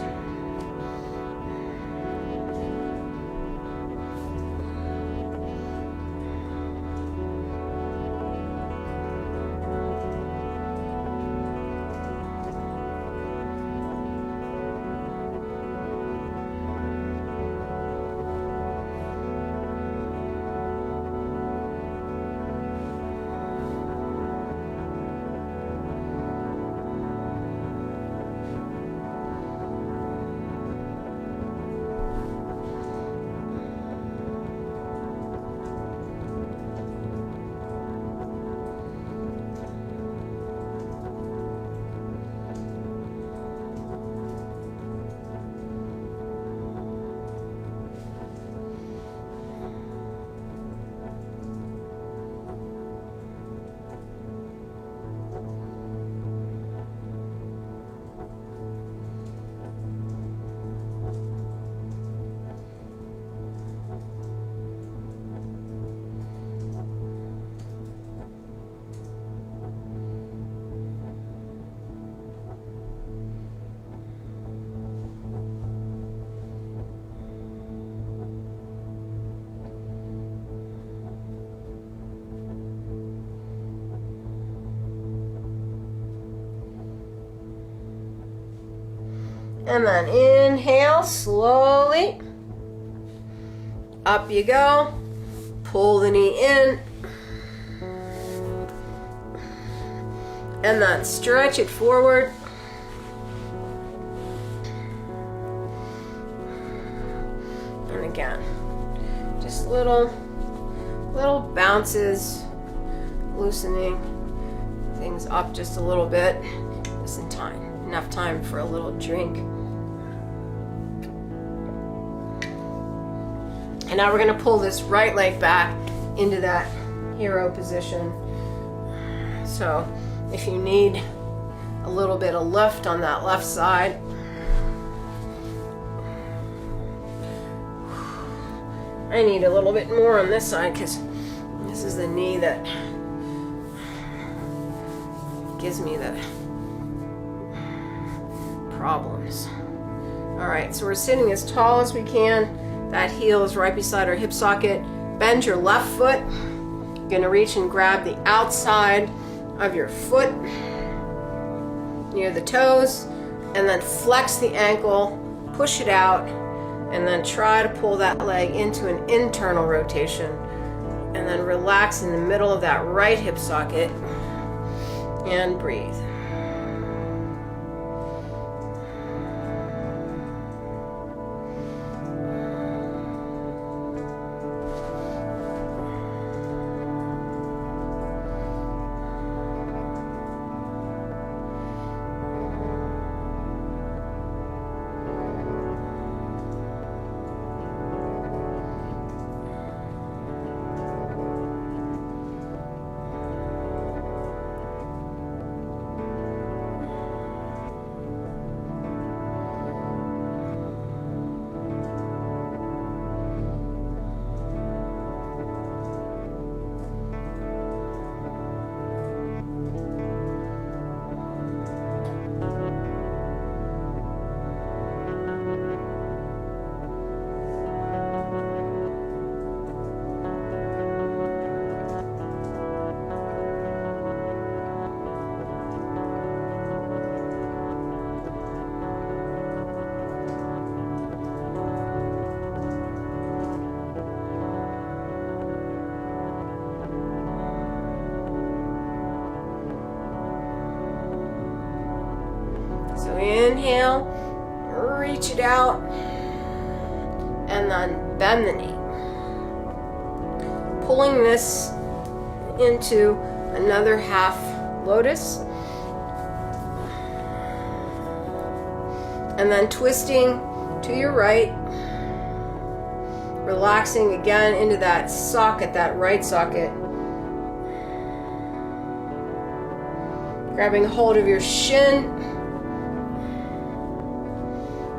And then inhale slowly. Up you go. Pull the knee in. And then stretch it forward. And again, just little bounces, loosening things up just a little bit. Just in time. Enough time for a little drink. And now we're going to pull this right leg back into that hero position. So if you need a little bit of lift on that left side, I need a little bit more on this side because this is the knee that gives me the problems. All right, so we're sitting as tall as we can. That heel is right beside our hip socket. Bend your left foot. You're gonna reach and grab the outside of your foot near the toes, and then flex the ankle, push it out, and then try to pull that leg into an internal rotation, and then relax in the middle of that right hip socket and breathe. Inhale, reach it out, and then bend the knee. Pulling this into another half lotus. And then twisting to your right. Relaxing again into that socket, that right socket. Grabbing hold of your shin.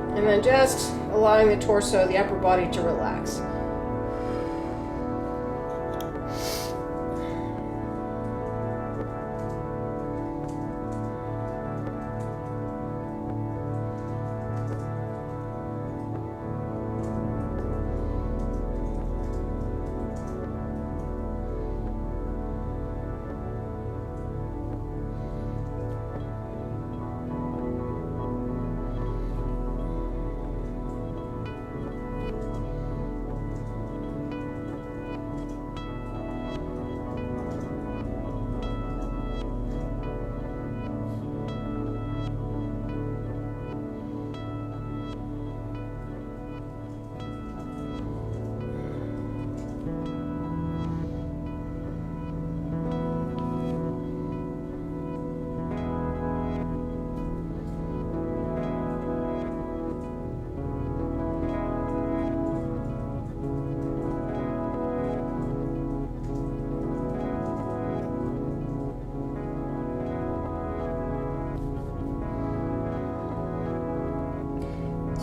And then just allowing the torso, the upper body to relax.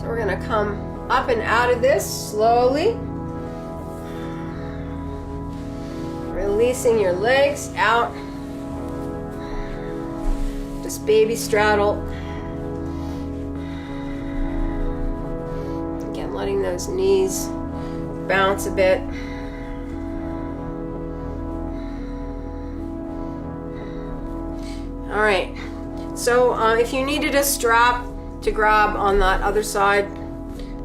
So we're going to come up and out of this slowly. Releasing your legs out. Just baby straddle. Again, letting those knees bounce a bit. All right, so if you needed a strap to grab on that other side,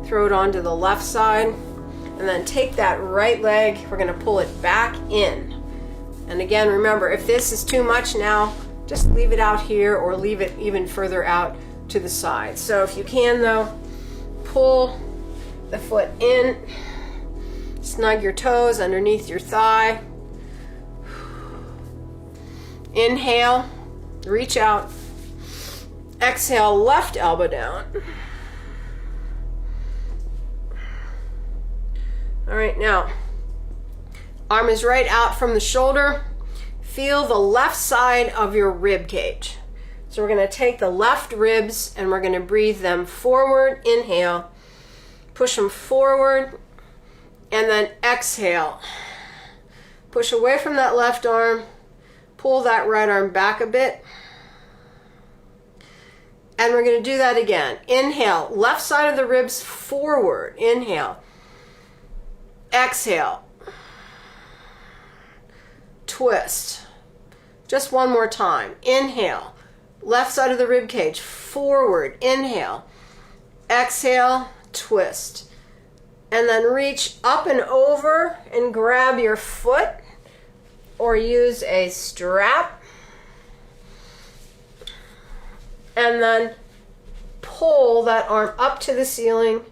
throw it onto the left side, and then take that right leg, we're gonna pull it back in. And again, remember, if this is too much now, just leave it out here or leave it even further out to the side. So if you can though, pull the foot in, snug your toes underneath your thigh. Inhale. Reach out. Exhale, left elbow down. All right, now, arm is right out from the shoulder. Feel the left side of your rib cage. So we're going to take the left ribs and we're going to breathe them forward. Inhale. Push them forward. And then exhale. Push away from that left arm. Pull that right arm back a bit. And we're going to do that again. Inhale, left side of the ribs forward. Inhale. Exhale. Twist. Just one more time. Inhale, left side of the rib cage forward. Inhale. Exhale, twist. And then reach up and over and grab your foot. Or use a strap, and then pull that arm up to the ceiling,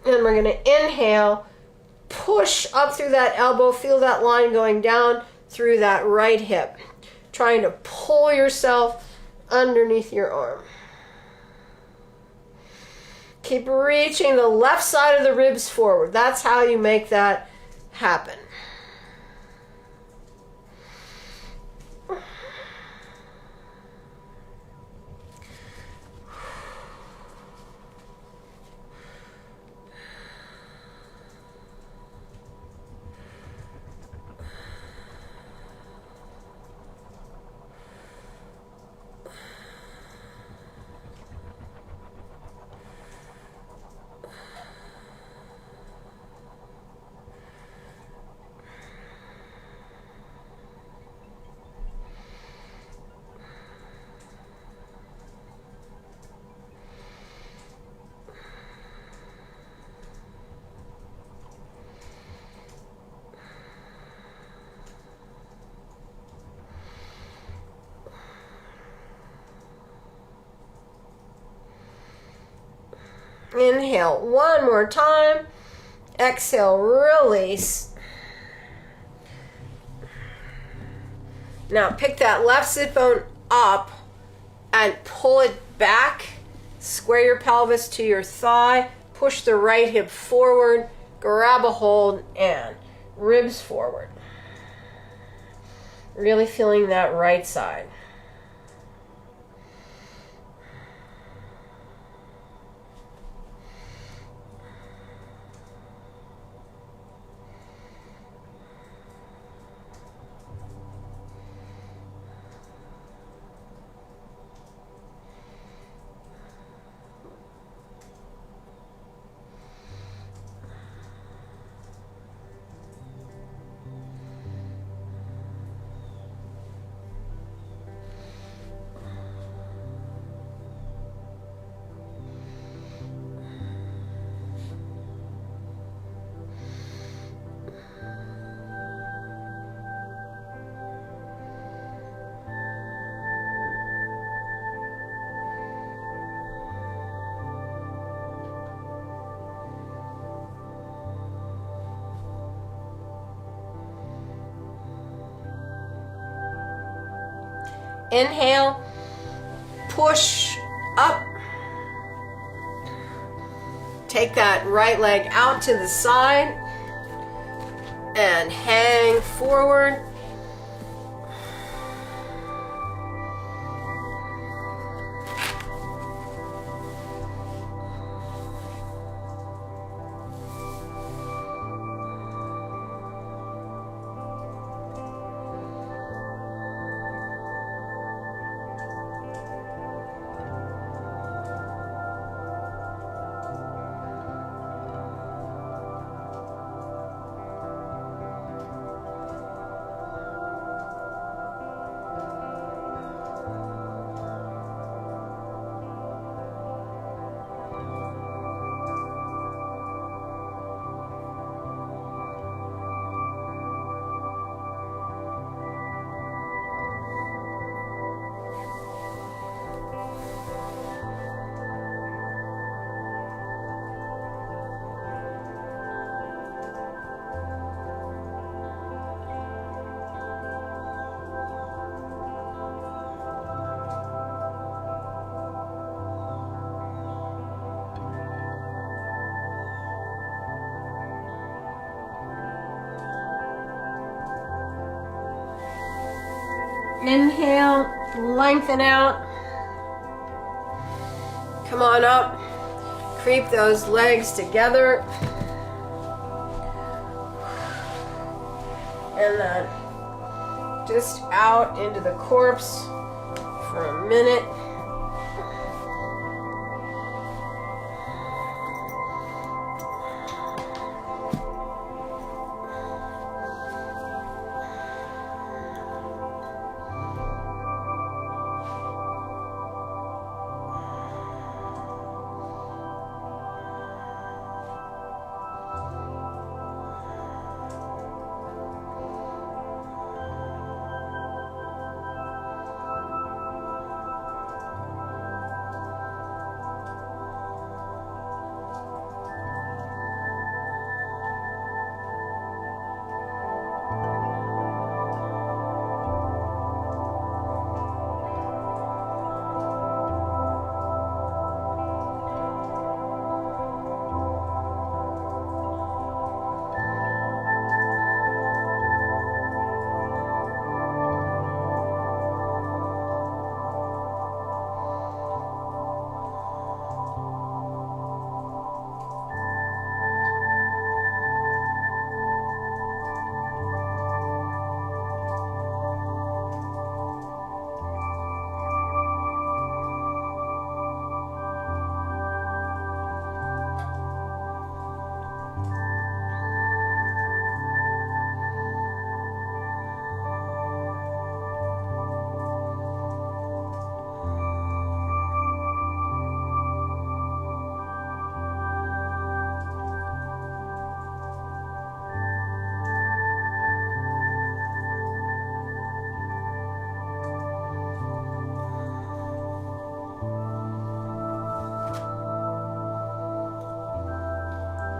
and we're going to inhale, push up through that elbow, feel that line going down through that right hip, trying to pull yourself underneath your arm. Keep reaching the left side of the ribs forward. That's how you make that happen. Inhale one more time. Exhale, release. Now pick that left sit bone up and pull it back. Square your pelvis to your thigh. Push the right hip forward. Grab a hold and ribs forward. Really feeling that right side. Inhale, push up. Take that right leg out to the side and hang forward. Inhale, lengthen out. Come on up. Creep those legs together. And then just out into the corpse for a minute.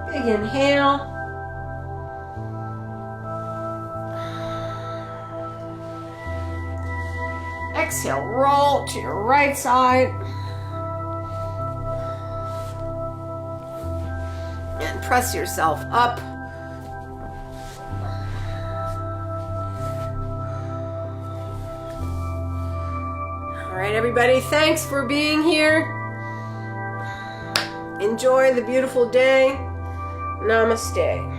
Big inhale. Exhale, roll to your right side. And press yourself up. All right, everybody, thanks for being here. Enjoy the beautiful day. Namaste.